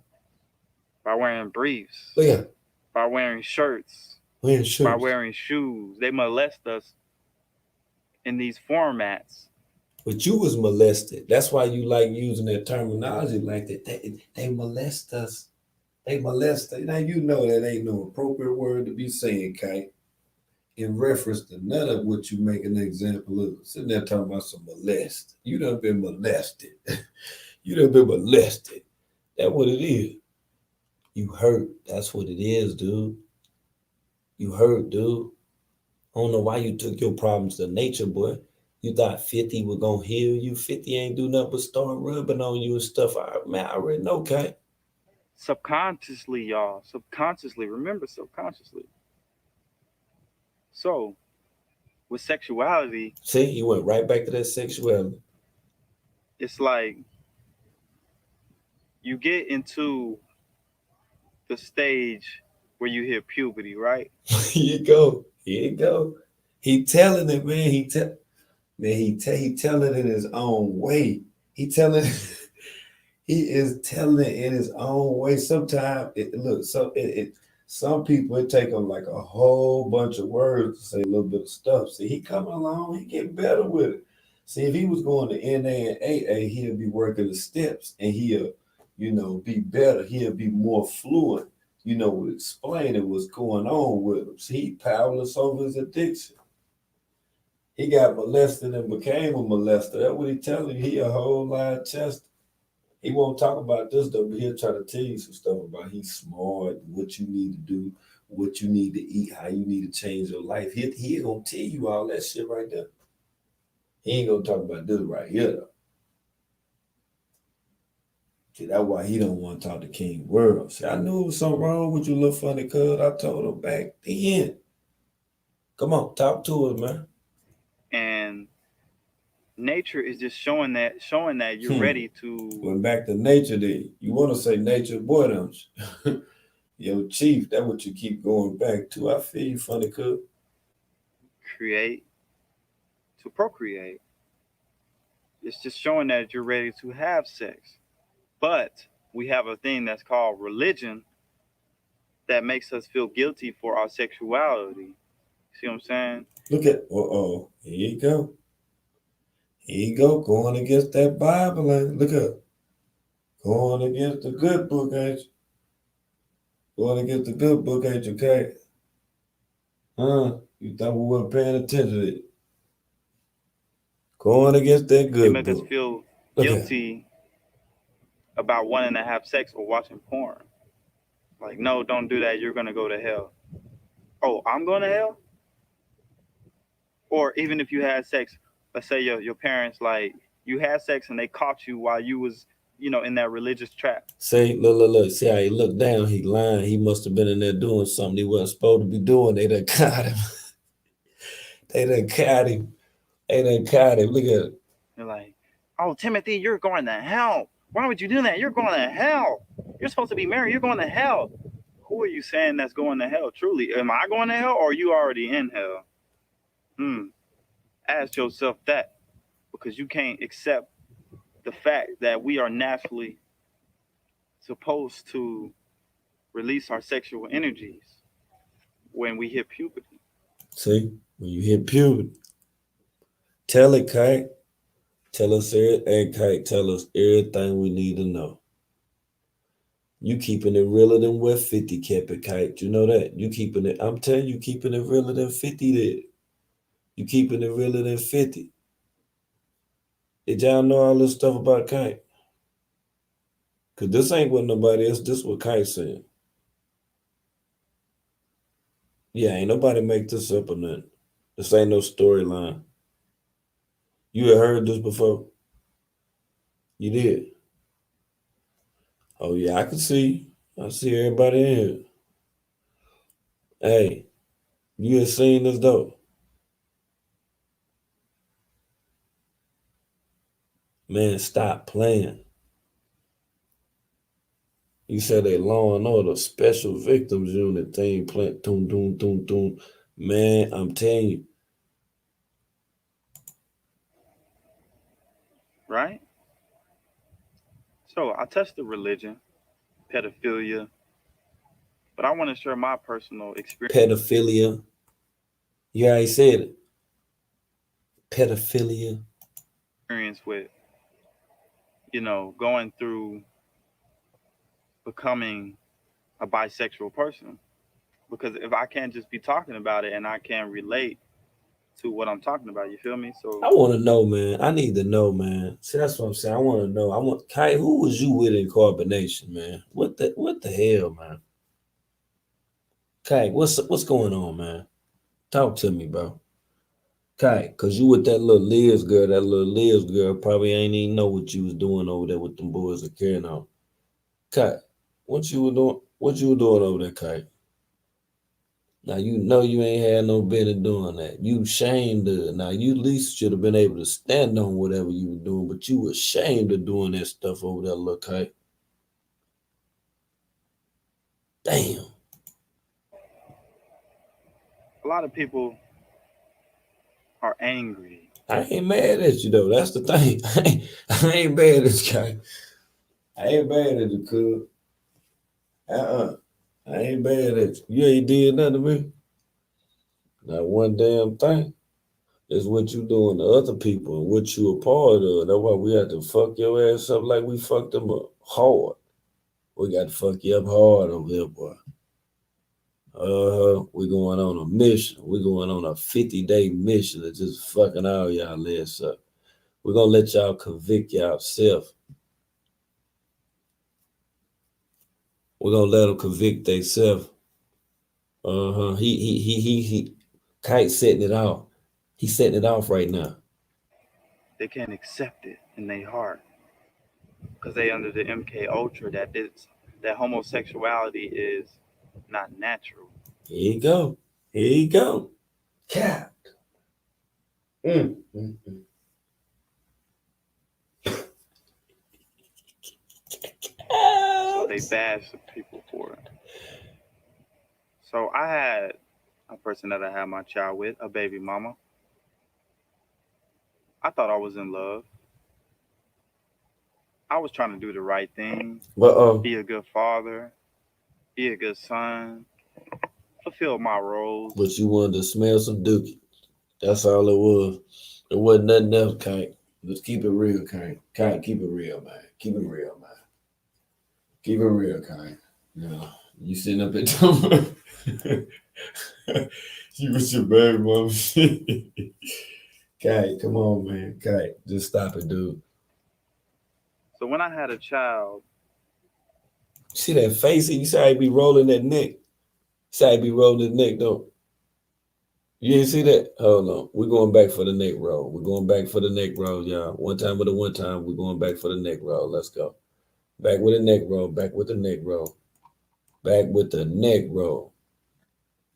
Speaker 9: By wearing briefs.
Speaker 4: Look at it.
Speaker 9: By wearing shirts.
Speaker 4: Wearing shoes.
Speaker 9: By wearing shoes. They molest us in these formats.
Speaker 4: But you was molested. That's why you like using that terminology like that. They molest us. They molest us. Now you know that ain't no appropriate word to be saying, Kite, in reference to none of what you make an example of. Sitting there talking about some molest. You done been molested. You done been molested. That's what it is. You hurt. That's what it is, dude. You hurt, dude. I don't know why you took your problems to nature, boy. You thought 50 was gonna heal you. 50 ain't do nothing but start rubbing on you and stuff. I already know, okay?
Speaker 9: Subconsciously, y'all. Subconsciously. Remember, subconsciously. So, with sexuality.
Speaker 4: See, you went right back to that sexuality.
Speaker 9: It's like you get into the stage where you hit puberty, right?
Speaker 4: Here you go. Here you go. He telling it, man. He telling it in his own way. He is telling it in his own way. Sometimes some people it take them like a whole bunch of words to say a little bit of stuff. See, he coming along, he getting better with it. See, if he was going to NA and AA, he'll be working the steps and he'll, be better. He'll be more fluent, with explaining what's going on with him. See, he powerless over his addiction. He got molested and became a molester. That's what he telling you. He a whole lot chester. He won't talk about this though, but he'll try to tell you some stuff about he's smart, what you need to do, what you need to eat, how you need to change your life. He ain't gonna tell you all that shit right there. He ain't gonna talk about this right here though. See, that's why he don't want to talk to King World. See, I knew there was something wrong with you, little funny cuz. I told him back then. Come on, talk to us, man.
Speaker 9: And nature is just showing that you're ready to.
Speaker 4: Went back to nature then. You want to say nature, boy, don't you? Yo, chief, that's what you keep going back to. I feel you, funny cuz.
Speaker 9: Create to procreate. It's just showing that you're ready to have sex. But we have a thing that's called religion that makes us feel guilty for our sexuality. See what I'm saying?
Speaker 4: Look at, here you go. Here you go, going against that Bible. Look up. Going against the good book, ain't you? Going against the good book, ain't you, okay? You thought we weren't paying attention to it. Going against that good book.
Speaker 9: They make us feel guilty about wanting to have sex or watching porn. Like, no, don't do that. You're going to go to hell. Oh, I'm going to hell? Or even if you had sex, let's say your parents, like, you had sex and they caught you while you was, in that religious trap.
Speaker 4: See, look. See how he looked down? He lying. He must have been in there doing something he wasn't supposed to be doing. They done caught him. They done caught him. Look at it.
Speaker 9: They're like, oh, Timothy, you're going to hell. Why would you do that? You're going to hell. You're supposed to be married. You're going to hell. Who are you saying that's going to hell? Truly, am I going to hell or are you already in hell? Ask yourself that, because you can't accept the fact that we are naturally supposed to release our sexual energies when we hit puberty.
Speaker 4: See, when you hit puberty, tell it, Kite. Tell us everything we need to know. You keeping it realer than what 50 kept it, Kite. You know that. You keeping it, I'm telling you, keeping it realer than 50 did. You keeping it realer than 50. Did y'all know all this stuff about Kite? Cause this ain't what nobody else, this what Kite saying. Yeah, ain't nobody make this up or nothing. This ain't no storyline. You had heard this before? You did? Oh yeah, I can see. I see everybody in here. Hey, you had seen this though? Man, stop playing. You said a Law and Order Special Victims Unit thing playing. Doom, doom, doom, doom. Man, I'm telling you.
Speaker 9: Right? So I touched the religion, pedophilia, but I want to share my personal experience.
Speaker 4: Pedophilia. You already said it. Pedophilia.
Speaker 9: With, going through becoming a bisexual person. Because if I can't just be talking about it and I can't relate to what I'm talking about, you feel me? So
Speaker 4: I want to know, man. I need to know, man. See, that's what I'm saying. I want to know. Kai, who was you with in carbonation, man? What the hell, man? Kai, what's going on, man? Talk to me, bro. Kai, cause you with that little Liz girl probably ain't even know what you was doing over there with them boys that carrying on. Kai, what you were doing over there, Kai? Now you know you ain't had no business doing that. You ashamed of it. Now you at least should have been able to stand on whatever you were doing, but you were ashamed of doing that stuff over there, look, Kai. Damn.
Speaker 9: a lot of people are angry.
Speaker 4: I ain't mad at you though. That's the thing. I ain't mad at this guy. I ain't mad at you, cuz. I ain't mad at you. You ain't did nothing to me. Not one damn thing. It's what you doing to other people and what you a part of. That's why we have to fuck your ass up like we fucked them up hard. We got to fuck you up hard over here, boy. We going on a mission. We going on a 50-day mission of just fucking all y'all ass up. We're gonna let y'all convict yourself. We're gonna let them convict themselves. He Kite setting it off. He's setting it off right now.
Speaker 9: They can't accept it in their heart because they under the MK Ultra that homosexuality is not natural.
Speaker 4: Here you go. Here you go. Cap.
Speaker 9: So they bash the people for it. So I had a person that I had my child with, a baby mama. I thought I was in love. I was trying to do the right thing, be a good father, be a good son, fulfill my roles.
Speaker 4: But you wanted to smell some dookie. That's all it was. It wasn't nothing else, Kite. Let's keep it real, Kite. Kite, keep it real, man. Keep it real, man. Keep it real, Kite. No, you sitting up at home. You with your baby mama shit. Kite, come on, man. Kite, just stop it, dude.
Speaker 9: So when I had a child,
Speaker 4: see that face? You see how he be rolling that neck? See how he be rolling his neck, though? You didn't see that? Hold on. We're going back for the neck roll. We're going back for the neck roll, y'all. One time, we're going back for the neck roll. Let's go. Back with the neck roll. Back with the neck roll. Back with the neck roll.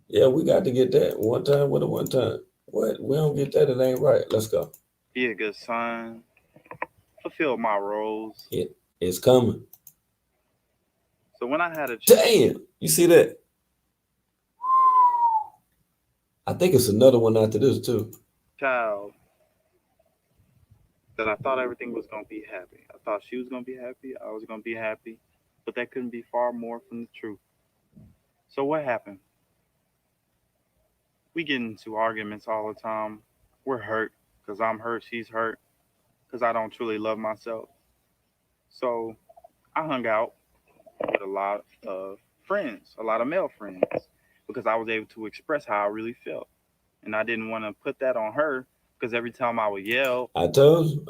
Speaker 4: Yeah, we got to get that. One time with a one time. What? We don't get that, it ain't right. Let's go.
Speaker 9: Be a good son. Fulfill my roles.
Speaker 4: It's coming.
Speaker 9: So when I had a
Speaker 4: child. Damn! You see that? I think it's another one after this, too.
Speaker 9: Child that I thought everything was going to be happy. I thought she was going to be happy. I was going to be happy. But that couldn't be far more from the truth. So what happened? We get into arguments all the time. We're hurt because I'm hurt. She's hurt. because I don't truly love myself. So I hung out with a lot of friends, a lot of male friends, because I was able to express how I really felt. And I didn't want to put that on her because every time I would yell,
Speaker 4: I told you,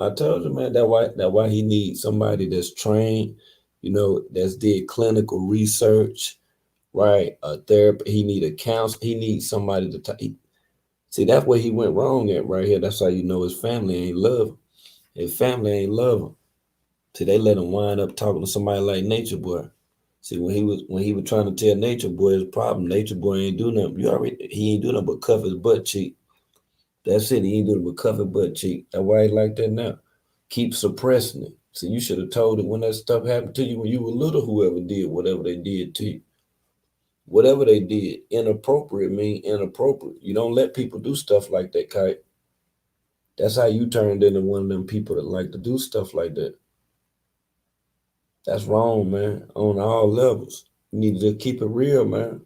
Speaker 4: man, that why he needs somebody that's trained, that's did clinical research, right? A therapy. He need a counselor. He needs somebody to see. That's where he went wrong at right here. That's how you know his family ain't love him. His family ain't love him. See, they let him wind up talking to somebody like Nature Boy. See, when he was trying to tell Nature Boy his problem, Nature Boy ain't do nothing. He ain't do nothing but cuff his butt cheek. That's it. He ain't doing it but cuff his butt cheek. That's why he like that now. Keep suppressing it. So you should have told it when that stuff happened to you when you were little, whoever did whatever they did to you. Whatever they did, inappropriate mean inappropriate. You don't let people do stuff like that, Kite. That's how you turned into one of them people that like to do stuff like that. That's wrong, man, on all levels. You need to just keep it real, man.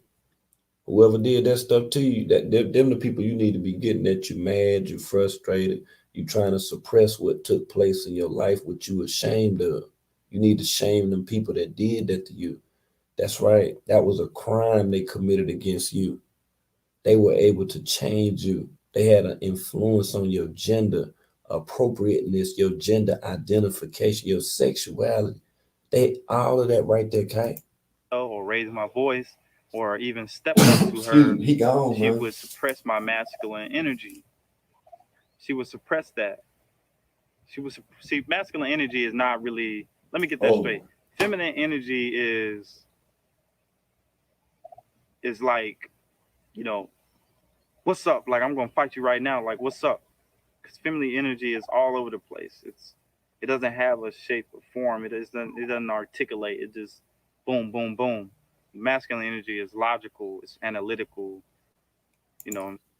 Speaker 4: Whoever did that stuff to you, them the people you need to be getting at. You mad, you frustrated, you trying to suppress what took place in your life, what you ashamed of. You need to shame them people that did that to you. That's right. That was a crime they committed against you. They were able to change you. They had an influence on your gender appropriateness, your gender identification, your sexuality. They all of that right there, Kai.
Speaker 9: or raise my voice or even step up to her,
Speaker 4: He gone,
Speaker 9: she
Speaker 4: man.
Speaker 9: would suppress my masculine energy. She would suppress that. See, masculine energy is not really. Let me get that straight. Feminine energy is like, what's up? Like, I'm gonna fight you right now. Like, what's up? Because feminine energy is all over the place. It doesn't have a shape or form. It doesn't articulate. It just boom, boom, boom. Masculine energy is logical. It's analytical.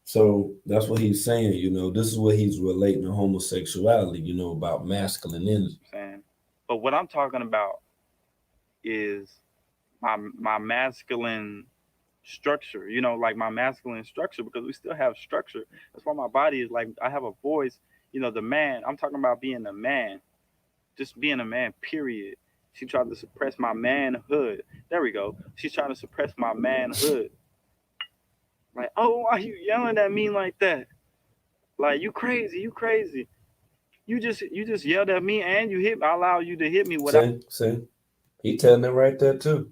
Speaker 4: So that's what he's saying. This is what he's relating to homosexuality. About masculine energy.
Speaker 9: But what I'm talking about is my masculine structure, like my masculine structure, because we still have structure. That's why my body is like, I have a voice, the man. I'm talking about being a man, just being a man, period. She tried to suppress my manhood. There we go. She's trying to suppress my manhood. Like, oh, why are you yelling at me like that? Like, you crazy. You just yelled at me and you hit me. I allow you to hit me without.
Speaker 4: See, he telling it right there too.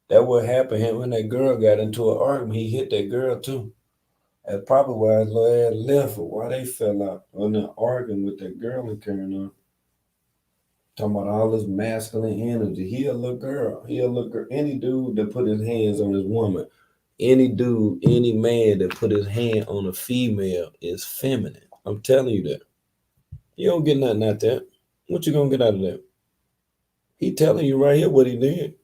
Speaker 4: That what happened when that girl got into an argument. He hit that girl too. That's probably why his little ass left, or why they fell out on the arguing with that girl and carrying on. Talking about all this masculine energy. He a little girl. Any dude that put his hands on his woman, any dude, any man that put his hand on a female is feminine. I'm telling you that. You don't get nothing out of that. What you gonna get out of that? He telling you right here what he did.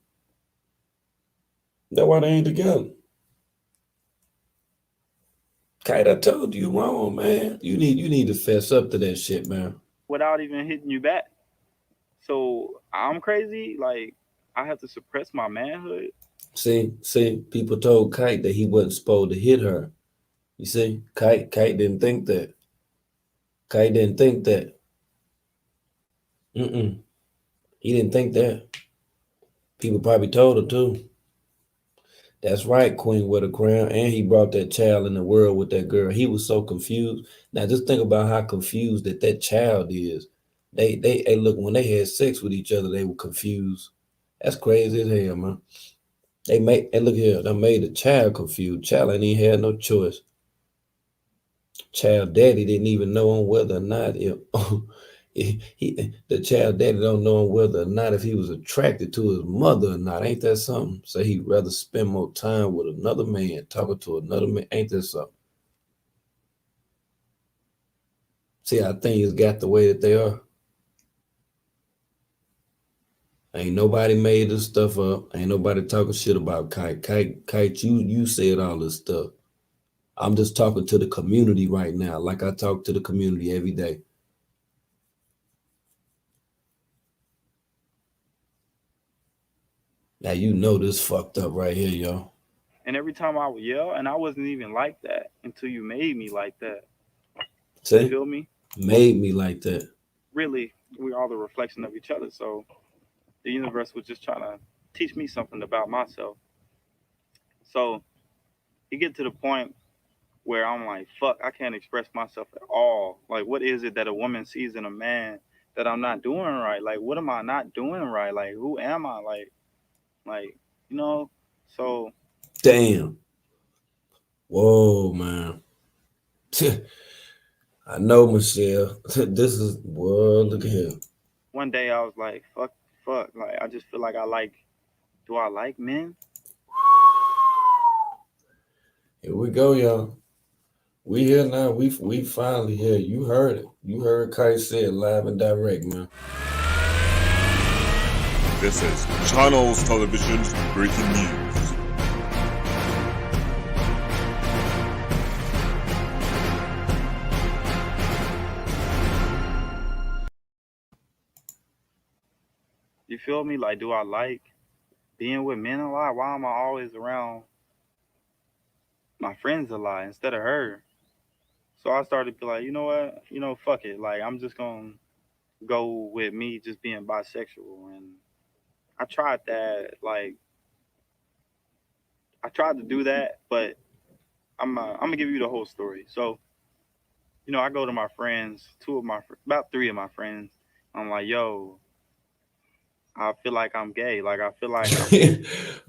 Speaker 4: That's why they ain't together. Kite, I told you wrong, man. You need to fess up to that shit, man.
Speaker 9: Without even hitting you back. So I'm crazy. Like, I have to suppress my manhood.
Speaker 4: See, people told Kite that he wasn't supposed to hit her. You see, Kite didn't think that. Kite didn't think that. He didn't think that. People probably told her too. That's right, Queen with a crown. And he brought that child in the world with that girl. He was so confused. Now just think about how confused that child is. They look, when they had sex with each other, they were confused. That's crazy as hell, man. Look here, they made the child confused. Child ain't even had no choice. Child daddy didn't even know on whether or not the child daddy don't know whether or not if he was attracted to his mother or not. Ain't that something? So he'd rather spend more time with another man, talking to another man. Ain't that something? See how things got the way that they are. Ain't nobody made this stuff up. Ain't nobody talking shit about Kite. Kite, you said all this stuff. I'm just talking to the community right now, like I talk to the community every day. Now you know this fucked up right here, yo.
Speaker 9: And every time I would yell, and I wasn't even like that until you made me like that.
Speaker 4: See?
Speaker 9: You feel me?
Speaker 4: Made me like that.
Speaker 9: really, we're all the reflection of each other. So the universe was just trying to teach me something about myself. So you get to the point where I'm like, fuck, I can't express myself at all. Like, what is it that a woman sees in a man that I'm not doing right? Like, what am I not doing right? Like, who am I? Like, you know? So.
Speaker 4: Damn. Whoa, man. I know, Michelle. This is, well, look at him.
Speaker 9: One day I was like, fuck. Like, I just feel like do I like men?
Speaker 4: Here we go, y'all. We here now. We finally here. You heard it. You heard Kai say it live and direct, man.
Speaker 11: This is Channels Television's breaking news.
Speaker 9: You feel me? Like, do I like being with men a lot? Why am I always around my friends a lot instead of her? So I started to be like, you know what? Fuck it. Like, I'm just going to go with me just being bisexual. And I tried that. Like, I tried to do that, but I'm going to give you the whole story. So, I go to my friends, about 3 of my friends. I'm like, yo, I feel like I'm gay. Like, I feel like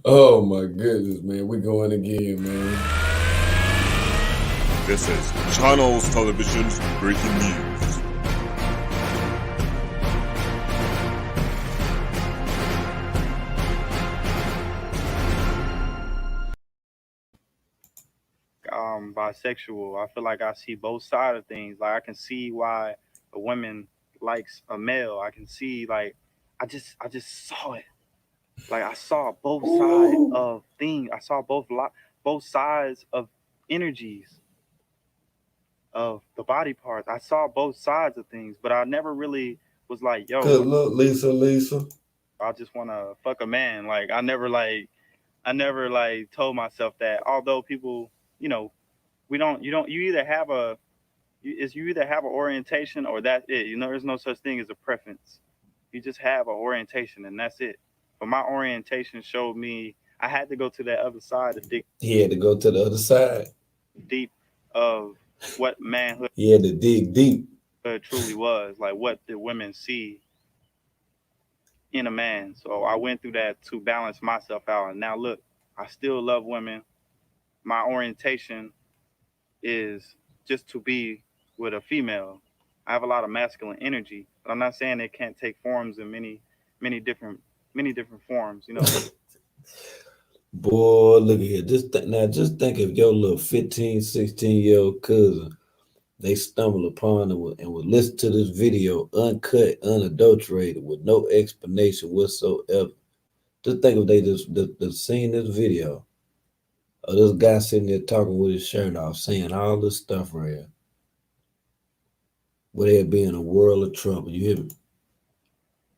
Speaker 4: oh my goodness, man. We're going again, man.
Speaker 11: This is Channels Television's breaking news.
Speaker 9: Bisexual. I feel like I see both sides of things. Like, I can see why a woman likes a male. I can see, like, I just saw it. Like, I saw both sides of things. I saw both sides of energies of the body parts. I saw both sides of things, but I never really was like, yo,
Speaker 4: good look, Lisa.
Speaker 9: I just want to fuck a man. Like, I never told myself that. Although people, you either have an orientation or that's it. There's no such thing as a preference. You just have an orientation and that's it. But my orientation showed me I had to go to that other side to dig.
Speaker 4: He had to go to the other side.
Speaker 9: Deep of what manhood.
Speaker 4: He had to dig deep.
Speaker 9: It truly was. Like, what did women see in a man? So I went through that to balance myself out. And now look, I still love women. My orientation is just to be with a female. I have a lot of masculine energy, but I'm not saying it can't take forms in many different forms,
Speaker 4: Boy, look at here. Just think of your little 15, 16-year-old cousin. They stumble upon and would listen to this video uncut, unadulterated, with no explanation whatsoever. Just think if they just seen this video of this guy sitting there talking with his shirt off, saying all this stuff right here. Would they'd be in a world of trouble. You hear me?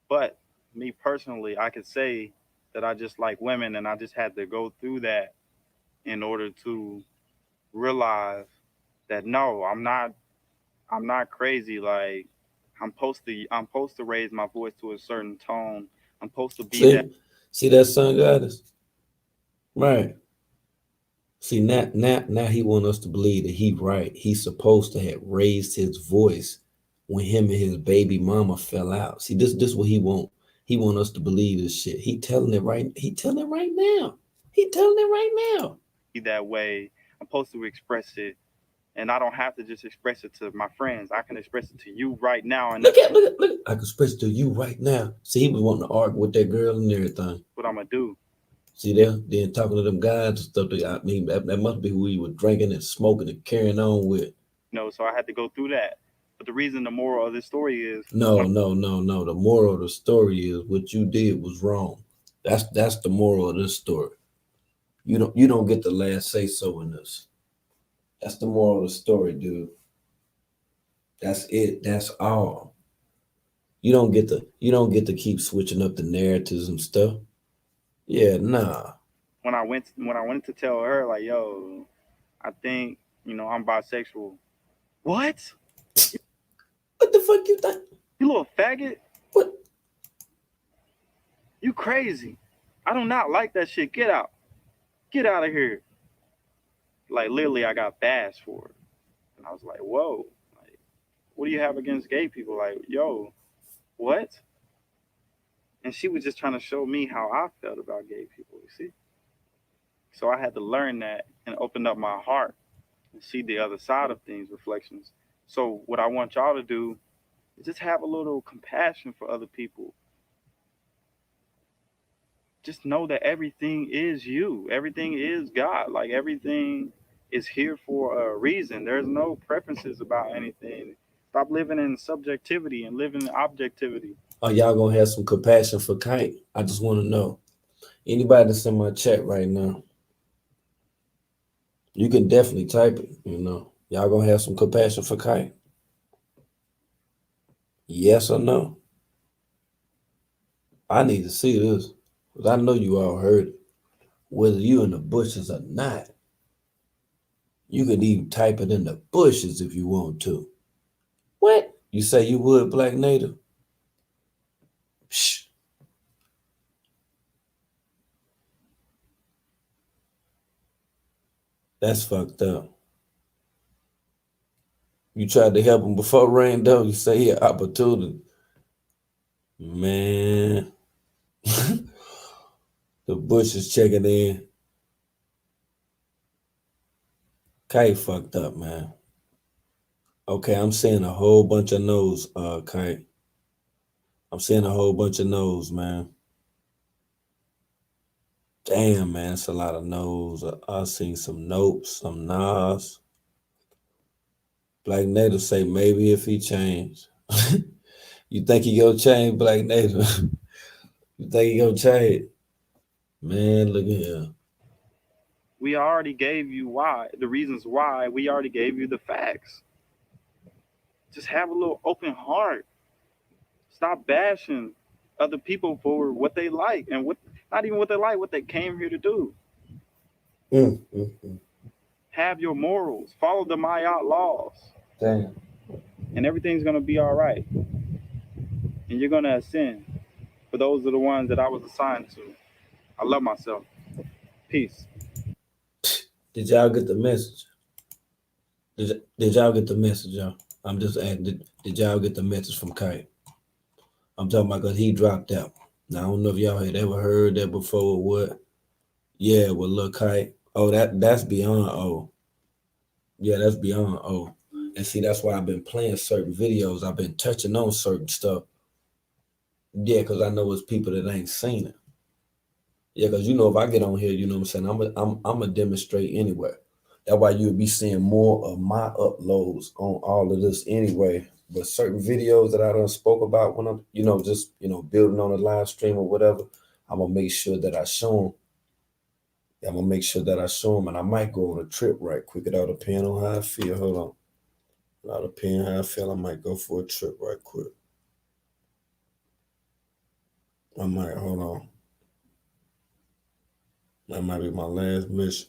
Speaker 9: But me personally, I could say that I just like women, and I just had to go through that in order to realize that no, I'm not crazy. Like, I'm supposed to raise my voice to a certain tone. I'm supposed to be
Speaker 4: See that sun goddess? Right. See, now he want us to believe that he right. He's supposed to have raised his voice when him and his baby mama fell out. See, this what he want. He want us to believe this shit. He telling it right. He telling it right now.
Speaker 9: that way. I'm supposed to express it, and I don't have to just express it to my friends. I can express it to you right now. And
Speaker 4: look at. I can express it to you right now. See, he was wanting to argue with that girl and everything.
Speaker 9: What I'm gonna do.
Speaker 4: See there, then talking to them guys and stuff. I mean, that must be who he was drinking and smoking and carrying on with.
Speaker 9: So I had to go through that. But the reason, the moral of this story is
Speaker 4: no. The moral of the story is what you did was wrong. That's the moral of this story. You don't get the last say so in this. That's the moral of the story, dude. That's it. That's all. You don't get to keep switching up the narratives and stuff. Yeah, nah.
Speaker 9: When I went to tell her, like, yo, I think, I'm bisexual. What?
Speaker 4: What the fuck you think?
Speaker 9: You little faggot.
Speaker 4: What?
Speaker 9: You crazy. I do not like that shit. Get out. Get out of here. Like, literally, I got bashed for it. And I was like, whoa. Like, what do you have against gay people? Like, yo, what? And she was just trying to show me how I felt about gay people, you see? So I had to learn that and open up my heart and see the other side of things, reflections. So what I want y'all to do is just have a little compassion for other people. Just know that everything is you. Everything is God. Like, everything is here for a reason. There's no preferences about anything. Stop living in subjectivity and living in objectivity.
Speaker 4: Are y'all gonna have some compassion for Kite? I just want to know. Anybody that's in my chat right now, you can definitely type it. You know, y'all gonna have some compassion for Kite? Yes or no? I need to see this because I know you all heard it. Whether you in the bushes or not, you can even type it in the bushes if you want to. What? You say you would, Black Native? Psh. That's fucked up. You tried to help him before rain, though. You say he had opportunity. Man. The bush is checking in. Kite fucked up, man. Okay, I'm seeing a whole bunch of no's, Kite. I'm seeing a whole bunch of no's, man. Damn, man, it's a lot of no's. I've seen some nopes, some nahs. Black Native say maybe if he changed. You think he gonna change, Black Native? You think he gonna change? Man, look at here.
Speaker 9: We already gave you why, the reasons why. We already gave you the facts. Just have a little open heart. Stop bashing other people for what they like and what, not even what they like, what they came here to do. Have your morals. Follow the Mayat laws.
Speaker 4: Damn.
Speaker 9: And everything's gonna be all right. And you're gonna ascend. For those are the ones that I was assigned to. I love myself. Peace.
Speaker 4: Did y'all get the message? Did y'all get the message, y'all? I'm just asking, did y'all get the message from Kite? I'm talking about because he dropped out. Now, I don't know if y'all had ever heard that before or what. Yeah, well, look, Kite. Oh, that's beyond O. Yeah, that's beyond O. And see, that's why I've been playing certain videos. I've been touching on certain stuff. Yeah, because I know it's people that ain't seen it. Yeah, because you know, if I get on here, you know what I'm saying, I'm gonna demonstrate anyway. That's why you'll be seeing more of my uploads on all of this anyway. But certain videos that I done spoke about when I'm, you know, just, you know, building on a live stream or whatever, I'm gonna make sure that I show them. I'm gonna make sure that I show them, and I might go on a trip right quick. It all depends on how I feel. Hold on. It all depends how I feel. I might go for a trip right quick. I might, hold on. That might be my last mission.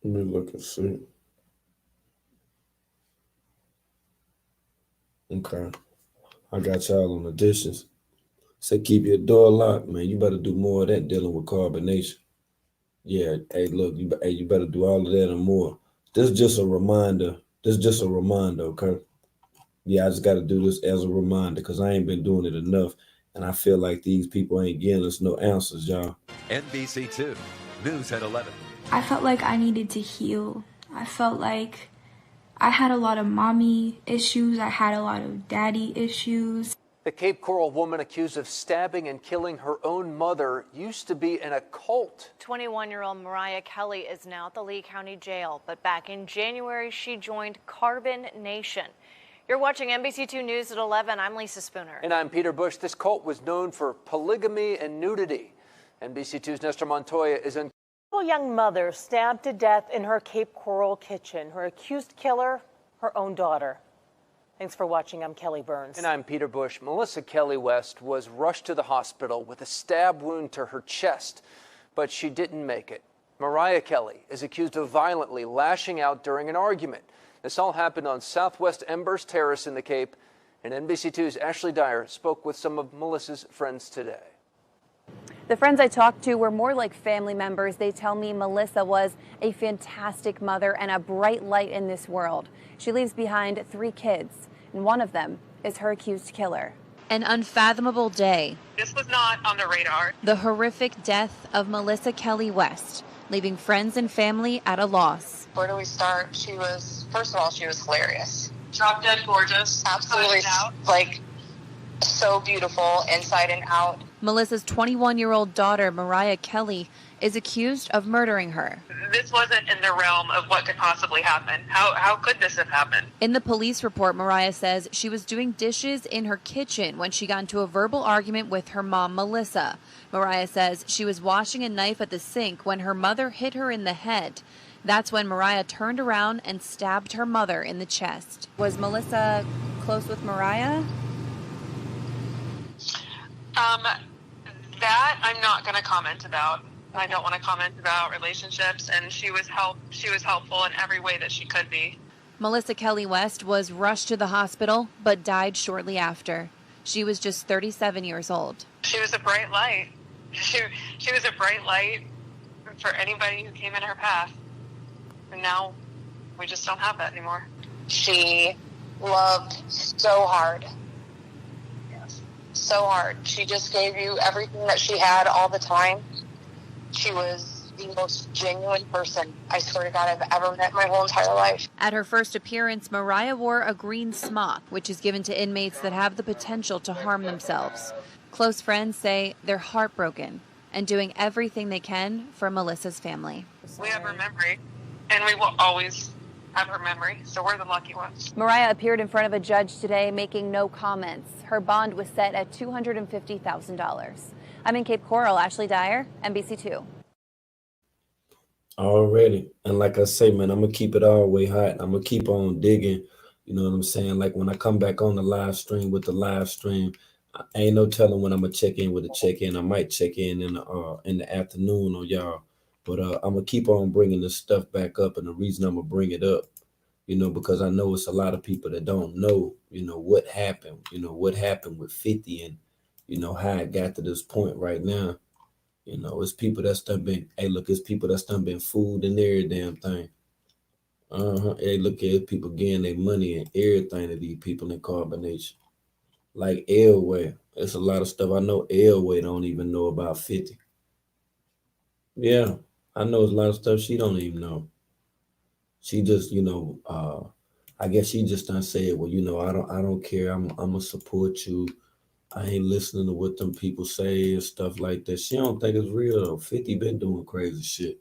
Speaker 4: Let me look and see. Okay. I got y'all on the dishes. Say keep your door locked, man. You better do more of that dealing with carbonation. Yeah, hey, look, you better do all of that and more. This is just a reminder. Okay? Yeah, I just got to do this as a reminder because I ain't been doing it enough. And I feel like these people ain't giving us no answers, y'all.
Speaker 12: NBC2, News at 11.
Speaker 13: I felt like I needed to heal. I felt like I had a lot of mommy issues. I had a lot of daddy issues.
Speaker 14: The Cape Coral woman accused of stabbing and killing her own mother used to be in a cult.
Speaker 15: 21-year-old Mariah Kelly is now at the Lee County Jail, but back in January, she joined Carbon Nation. You're watching NBC2 News at 11. I'm Lisa Spooner.
Speaker 14: And I'm Peter Bush. This cult was known for polygamy and nudity. NBC2's Nestor Montoya is in.
Speaker 16: A young mother stabbed to death in her Cape Coral kitchen. Her accused killer, her own daughter. Thanks for watching. I'm Kelly Burns.
Speaker 14: And I'm Peter Bush. Melissa Kelly West was rushed to the hospital with a stab wound to her chest, but she didn't make it. Mariah Kelly is accused of violently lashing out during an argument. This all happened on Southwest Embers Terrace in the Cape, and NBC2's Ashley Dyer spoke with some of Melissa's friends today.
Speaker 17: The friends I talked to were more like family members. They tell me Melissa was a fantastic mother and a bright light in this world. She leaves behind 3 kids, and one of them is her accused killer. An unfathomable day.
Speaker 18: This was not on the radar.
Speaker 17: The horrific death of Melissa Kelly West, leaving friends and family at a loss.
Speaker 18: Where do we start? She was, first of all, she was hilarious. Drop dead gorgeous. Absolutely, like, so beautiful inside and out.
Speaker 17: Melissa's 21-year-old daughter, Mariah Kelly, is accused of murdering her.
Speaker 18: This wasn't in the realm of what could possibly happen. How could this have happened?
Speaker 17: In the police report, Mariah says she was doing dishes in her kitchen when she got into a verbal argument with her mom, Melissa. Mariah says she was washing a knife at the sink when her mother hit her in the head. That's when Mariah turned around and stabbed her mother in the chest. Was Melissa close with Mariah?
Speaker 18: That I'm not going to comment about. I don't want to comment about relationships, and she was helpful in every way that she could be.
Speaker 17: Melissa Kelly West was rushed to the hospital, but died shortly after. She was just 37 years old.
Speaker 18: She was a bright light. She was a bright light for anybody who came in her path. And now we just don't have that anymore. She loved so hard. So hard. She just gave you everything that she had all the time. She was the most genuine person, I swear to God, I've ever met in my whole entire life.
Speaker 17: At her first appearance, Mariah wore a green smock, which is given to inmates that have the potential to harm themselves. Close friends say they're heartbroken and doing everything they can for Melissa's family.
Speaker 18: We have her memory, and we will always have her memory, so we're the lucky ones.
Speaker 17: Mariah appeared in front of a judge today, making no comments. Her bond was set at $250,000. I'm in Cape Coral. Ashley Dyer, NBC2.
Speaker 4: Already. And like I say, man, I'm going to keep it all the way hot. I'm going to keep on digging. You know what I'm saying? Like when I come back on the live stream with the live stream, ain't no telling when I'm going to check in with a check-in. I might check in the afternoon on y'all. But I'm going to keep on bringing this stuff back up. And the reason I'm going to bring it up, you know, because I know it's a lot of people that don't know, you know, what happened with 50 and, you know, how it got to this point right now. You know, it's people that's done been, it's people that's done been fooled in every damn thing. Hey, look at people getting their money and everything to these people in carbonation. Like Elway. There's a lot of stuff I know Elway don't even know about 50. Yeah. I know there's a lot of stuff she don't even know. She just, you know, I guess she just done said, well, you know, I don't care. I'm gonna support you. I ain't listening to what them people say and stuff like that. She don't think it's real though. 50 been doing crazy shit.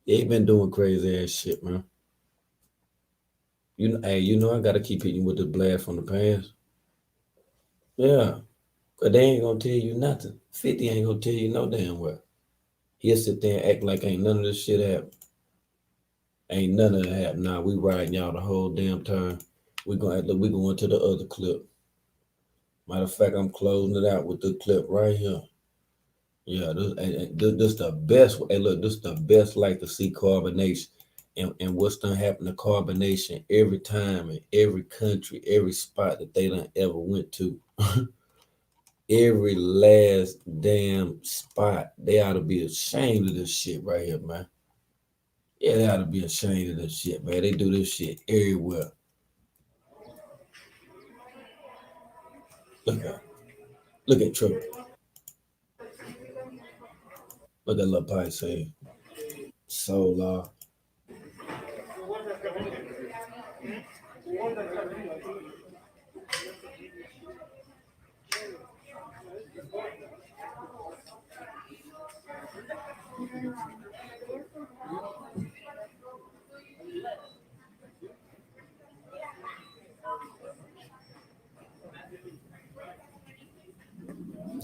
Speaker 4: They been doing crazy ass shit, man. You know, hey, you know I gotta keep hitting you with the blast from the past. Yeah. Cause they ain't gonna tell you nothing. 50 ain't gonna tell you no damn well. He'll sit there and act like ain't none of this shit happened. Ain't none of that happened. Nah, we riding y'all the whole damn time. We going to the other clip. Matter of fact, I'm closing it out with the clip right here. Yeah, this the best. Hey, look, this the best like to see carbonation and what's done happen to carbonation every time in every country, every spot that they done ever went to. Every last damn spot. They ought to be ashamed of this shit right here, man. Yeah, they ought to be ashamed of this shit, man. They do this shit everywhere. Look at Trump. Look at Lil Pipe say, so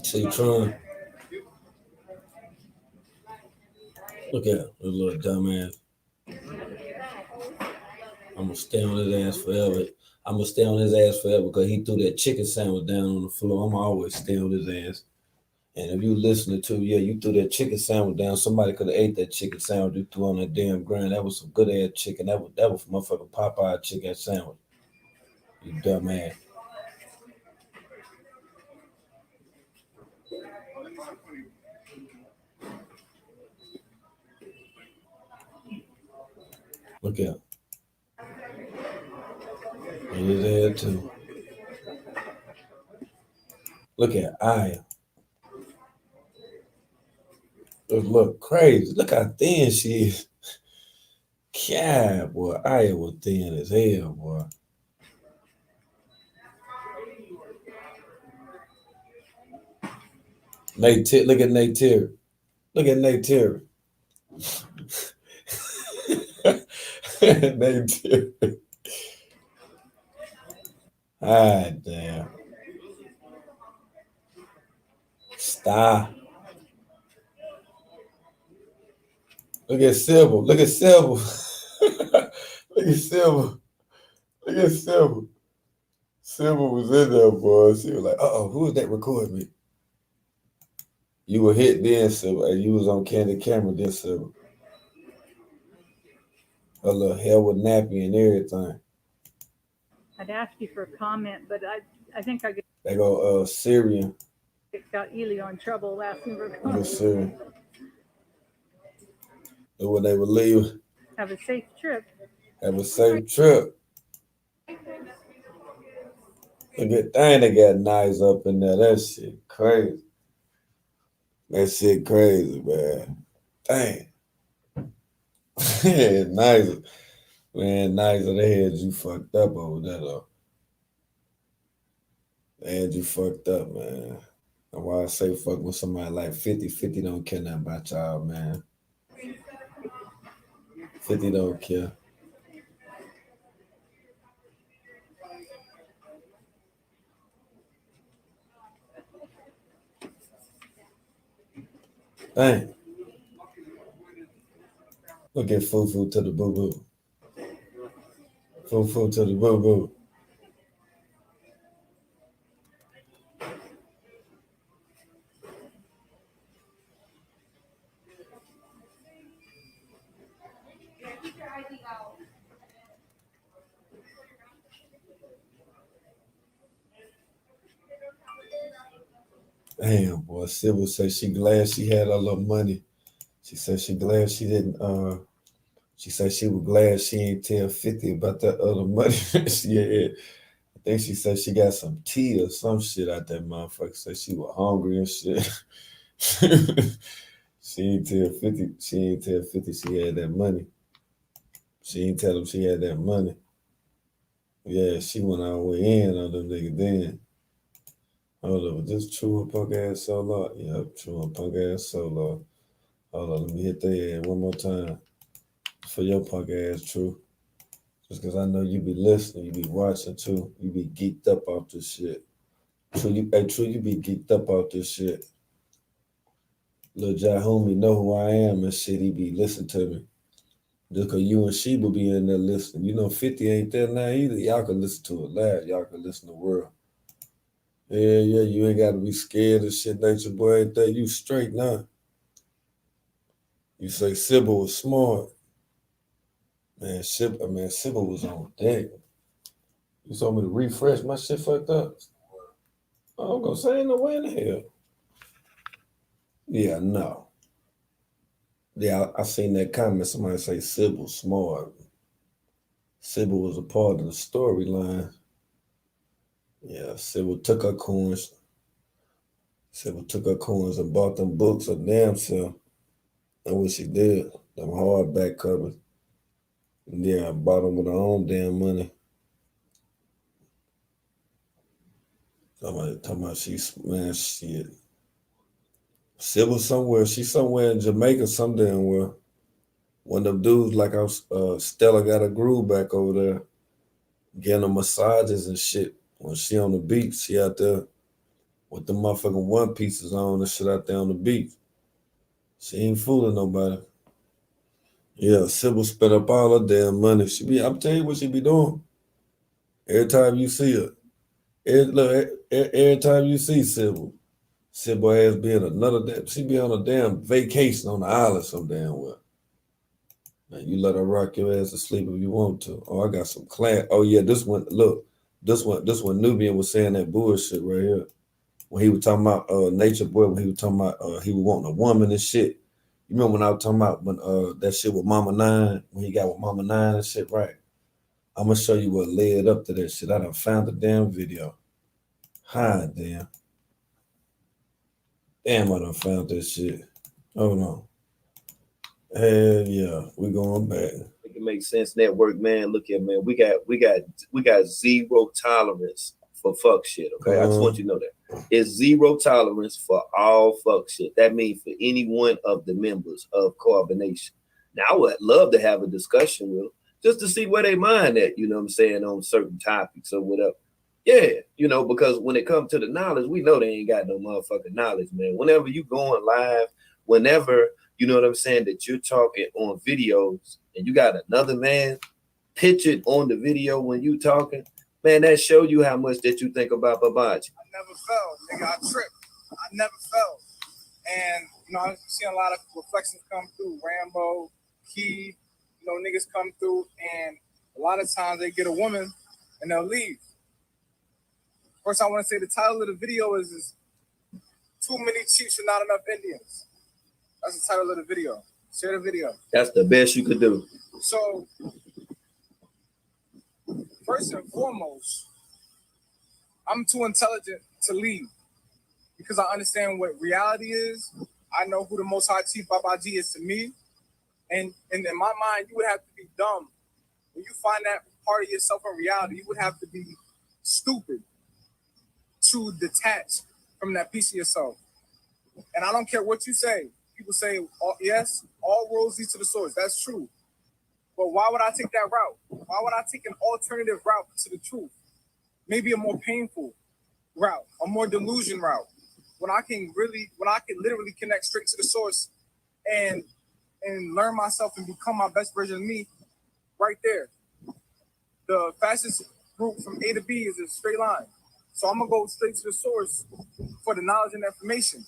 Speaker 4: see Trump. Look at the little dumbass. I'm gonna stay on his ass forever. I'm gonna stay on his ass forever because he threw that chicken sandwich down on the floor. I'm always stay on his ass. And if you listening to, you threw that chicken sandwich down. Somebody could have ate that chicken sandwich you threw on that damn ground. That was some good ass chicken. That was motherfucking Popeye chicken sandwich. You dumb ass. Look out. And his head too. Look at Aya. Look crazy. Look how thin she is. God, boy. Aya was thin as hell, boy. Look at Nate Terry. Look at Nate Terry. Nate Terry. Ah, damn. Stop. Look at Sybil. Look at Sybil. Look at Sybil. Look at Sybil. Sybil was in there, boy. She was like, who was that recording me? You were hit then, Sybil, and you was on candid camera then, Sybil. A little hair with nappy and everything.
Speaker 19: I'd ask you for a comment, but I think I
Speaker 4: They go Syrian.
Speaker 19: got Elio in trouble asking for a
Speaker 4: Look at
Speaker 19: comment.
Speaker 4: Syrian. And when they would leave,
Speaker 19: Have a safe trip.
Speaker 4: have a safe trip. Look at dang, they got knives up in there. That shit crazy. That shit crazy, man. Dang. Nice. Man, nice. They had you fucked up over there, though. They had you fucked up, man. That's why I say fuck with somebody like 50. 50 don't care nothing about y'all, man. 50 don't care. Dang. Look at Fufu to the boo-boo. Fufu to the boo-boo. Damn, boy. Sybil said she glad she had a little money. She said she glad she didn't, she said she was glad she ain't tell 50 about that other money she had. I think she said she got some tea or some shit out that motherfucker. Said she was hungry and shit. She ain't tell 50 she had that money. She ain't tell him she had that money. Yeah, she went all the way in on them niggas then. Hold on, just true and punk ass solo. Yep, true and punk ass solo. Hold on, let me hit their ass one more time. For your punk ass, true. Just because I know you be listening, you be watching too. You be geeked up off this shit. True, you be geeked up off this shit. Lil Jai homie know who I am and shit, he be listening to me. Just because you and she will be in there listening. You know 50 ain't there now either. Y'all can listen to it live. Y'all can listen to the world. Yeah, you ain't got to be scared of shit. Nature boy ain't there. You straight now. You say Sybil was smart. Man, Sybil was on deck. You told me to refresh my shit fucked up. I'm going to say ain't no way in the hell. Yeah, no. Yeah, I seen that comment. Somebody say Sybil smart. Sybil was a part of the storyline. Yeah, Sybil took her coins. Sybil took her coins and bought them books of damn self. That's what she did. Them hardback covers. Yeah, I bought them with her own damn money. Talking about man, shit. Sybil somewhere. She's somewhere in Jamaica, some damn where. One of them dudes like Stella got a groove back over there. Getting her massages and shit. When she on the beach, she out there with the motherfucking one pieces on and shit out there on the beach. She ain't fooling nobody. Yeah, Sybil spent up all her damn money. I'm telling you what she be doing. Every time you see her. Every time you see Sybil, Sit boy ass be in another damn, she be on a damn vacation on the island some damn well. Now you let her rock your ass to sleep if you want to. Oh, I got some class. Oh yeah, this one, look, this one Nubian was saying that bullshit right here. When he was talking about Nature Boy, when he was talking about he was wanting a woman and shit. You remember when I was talking about when that shit with Mama Nine, when he got with Mama Nine and shit, right? I'm gonna show you what led up to that shit. I done found the damn video. Hi, damn. Damn, I done found that shit. Hold on. Hell yeah, we going back.
Speaker 20: It can make sense. Network, man. Look here, man. We got zero tolerance for fuck shit. Okay, I just want you to know that it's zero tolerance for all fuck shit. That means for any one of the members of Carbonation. Now, I would love to have a discussion with them just to see where they mind at. You know what I'm saying, on certain topics or whatever. Yeah, you know, because when it comes to the knowledge, we know they ain't got no motherfucking knowledge, man. Whenever you going live, whenever, you know what I'm saying, that you're talking on videos and you got another man pictured on the video when you talking, man, that show you how much that you think about Babaji.
Speaker 21: I never fell, nigga. I tripped. I never fell. And, you know, I've seen a lot of reflections come through. Rambo, Key, you know, niggas come through, and a lot of times they get a woman and they'll leave. First, I want to say the title of the video is Too Many Chiefs and Not Enough Indians. That's the title of the video. Share the video.
Speaker 20: That's the best you could do.
Speaker 21: So, first and foremost, I'm too intelligent to leave because I understand what reality is. I know who the Most High Chief Babaji is to me. And in my mind, you would have to be dumb. When you find that part of yourself in reality, you would have to be stupid to detach from that piece of yourself. And I don't care what you say. People say, oh, yes, all roads lead to the source. That's true. But why would I take that route? Why would I take an alternative route to the truth? Maybe a more painful route, a more delusion route, when I can literally connect straight to the source and learn myself and become my best version of me right there. The fastest route from A to B is a straight line. So I'm gonna go straight to the source for the knowledge and information.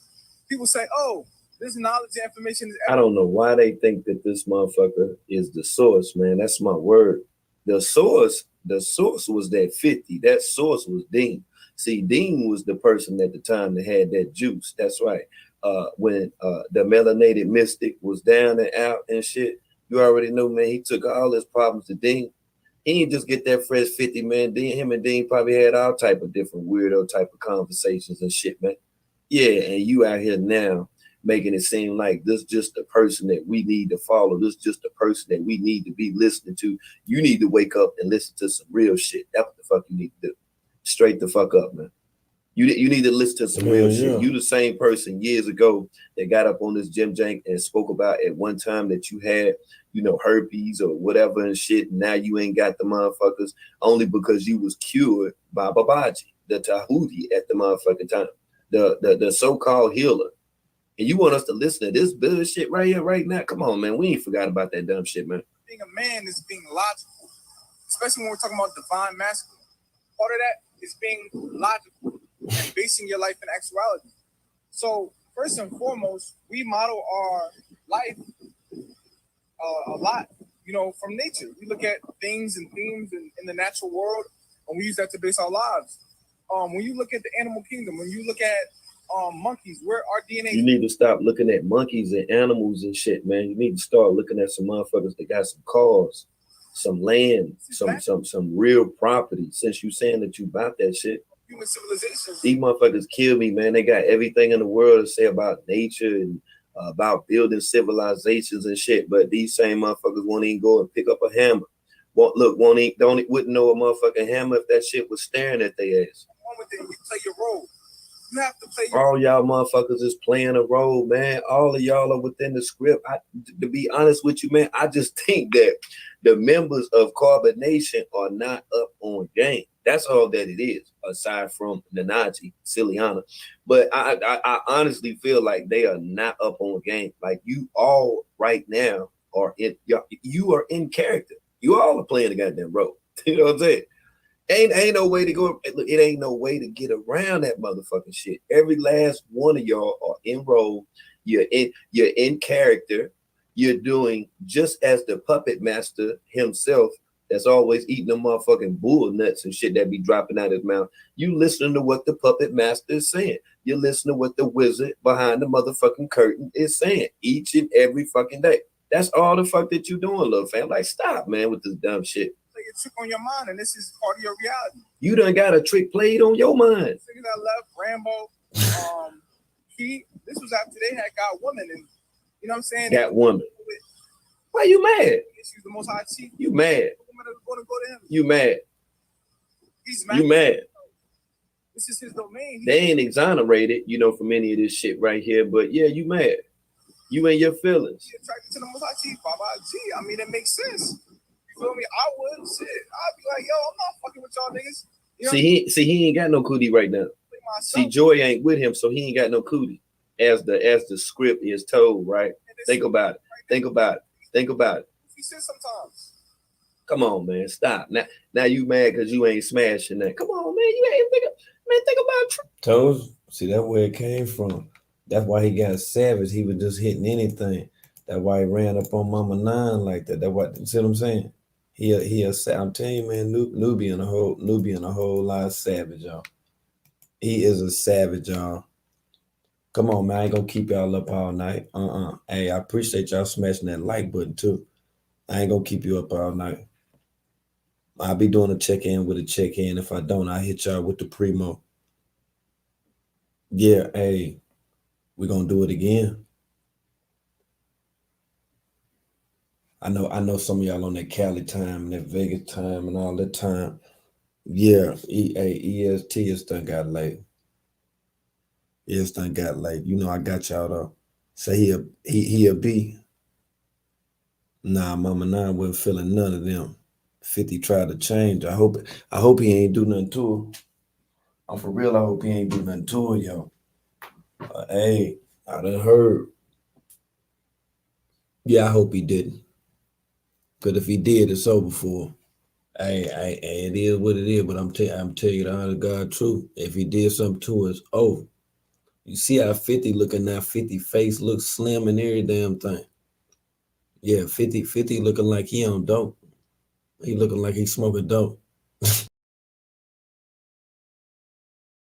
Speaker 21: People say, oh, this knowledge and information is everything.
Speaker 20: I don't know why they think that this motherfucker is the source, man. That's my word. The source was that 50. That source was Dean. See, Dean was the person at the time that had that juice. That's right. When the melanated mystic was down and out and shit, you already know, man, he took all his problems to Dean. He didn't just get that fresh 50, man. Him and Dean probably had all type of different weirdo type of conversations and shit, man. Yeah, and you out here now making it seem like this just the person that we need to follow. This just the person that we need to be listening to. You need to wake up and listen to some real shit. That's what the fuck you need to do. Straight the fuck up, man. You need to listen to some real shit. You the same person years ago that got up on this Jim Jank and spoke about at one time that you had, you know, herpes or whatever and shit. And now you ain't got the motherfuckers only because you was cured by Babaji, the Tahuti at the motherfucking time, the so-called healer. And you want us to listen to this bullshit right here, right now? Come on, man. We ain't forgot about that dumb shit, man.
Speaker 21: Being a man is being logical, especially when we're talking about divine masculine. Part of that is being logical and basing your life in actuality. So first and foremost, we model our life a lot, you know, from nature. We look at things and themes in the natural world, and we use that to base our lives. When you look at the animal kingdom, when you look at monkeys, where our DNA.
Speaker 20: You need to stop looking at monkeys and animals and shit, man. You need to start looking at some motherfuckers that got some cars, some land, some real property. Since you saying that you about that shit,
Speaker 21: human civilization.
Speaker 20: These motherfuckers kill me, man. They got everything in the world to say about nature and about building civilizations and shit. But these same motherfuckers won't even go and pick up a hammer. Wouldn't know a motherfucking hammer if that shit was staring at their ass.
Speaker 21: You play your role. You have to play
Speaker 20: all y'all motherfuckers is playing a role, man. All of y'all are within the script. To be honest with you, man, I just think that the members of Carbonation are not up on game. That's all that it is, aside from Nanaji, Ciliana. But I honestly feel like they are not up on game. Like you all right now are you are in character. You all are playing the goddamn role. You know what I'm saying? Ain't no way to go. Look, it ain't no way to get around that motherfucking shit. Every last one of y'all are enrolled. You're in character. You're doing just as the puppet master himself, that's always eating the motherfucking bull nuts and shit that be dropping out his mouth. You listening to what the puppet master is saying. You listening to what the wizard behind the motherfucking curtain is saying each and every fucking day. That's all the fuck that you doing, little fam. Like, stop, man, with this dumb shit.
Speaker 21: Like a trick on your mind, and this is part of your reality.
Speaker 20: You done got a trick played on your mind.
Speaker 21: Niggas that left, Rambo, Key. This was after they had got woman, and you know what I'm saying?
Speaker 20: Got woman. Why you mad?
Speaker 21: She's the most high chief.
Speaker 20: You mad?
Speaker 21: Gonna go to him.
Speaker 20: You mad?
Speaker 21: He's
Speaker 20: mad. You mad?
Speaker 21: This is his domain.
Speaker 20: They ain't exonerated, from any of this shit right here. But yeah, you mad? You in your feelings?
Speaker 21: He attracted to the most high chief, Baba G. I mean, it makes sense. You feel me? I would shit. I'd be like, yo, I'm not fucking with y'all niggas. You know
Speaker 20: he ain't got no cootie right now. See, Joy ain't with him, so he ain't got no cootie. As the script is told, right? Think about it. Think about it. Think about it.
Speaker 21: He says sometimes.
Speaker 20: Come on, man. Stop. Now you mad because you ain't smashing that. Come on, man. You ain't think about it.
Speaker 4: Toes, see, that's where it came from. That's why he got savage. He was just hitting anything. That's why he ran up on Mama Nine like that. That's what, see what I'm saying? I'm telling you, man, Nubian a whole lot of savage, y'all. He is a savage, y'all. Come on, man. I ain't gonna keep y'all up all night. Hey, I appreciate y'all smashing that like button too. I ain't gonna keep you up all night. I'll be doing a check-in with a check-in. If I don't, I'll hit y'all with the primo. Yeah, hey, we're gonna do it again. I know some of y'all on that Cali time and that Vegas time and all that time. Yeah, EST is done got late. It's done got late. I got y'all though. Say he'll be. Nah, Mama Nine wasn't feeling none of them. 50 tried to change. I hope he ain't do nothing to her. I'm for real. I hope he ain't do nothing to her, yo. Hey, I done heard. Yeah, I hope he didn't. Because if he did, it's over for him. Hey, it is what it is. But I'm telling you the honest God truth. If he did something to her, it's over. You see how 50 looking now. 50 face looks slim and every damn thing. Yeah, 50 looking like he on dope. He looking like he's smoking dope.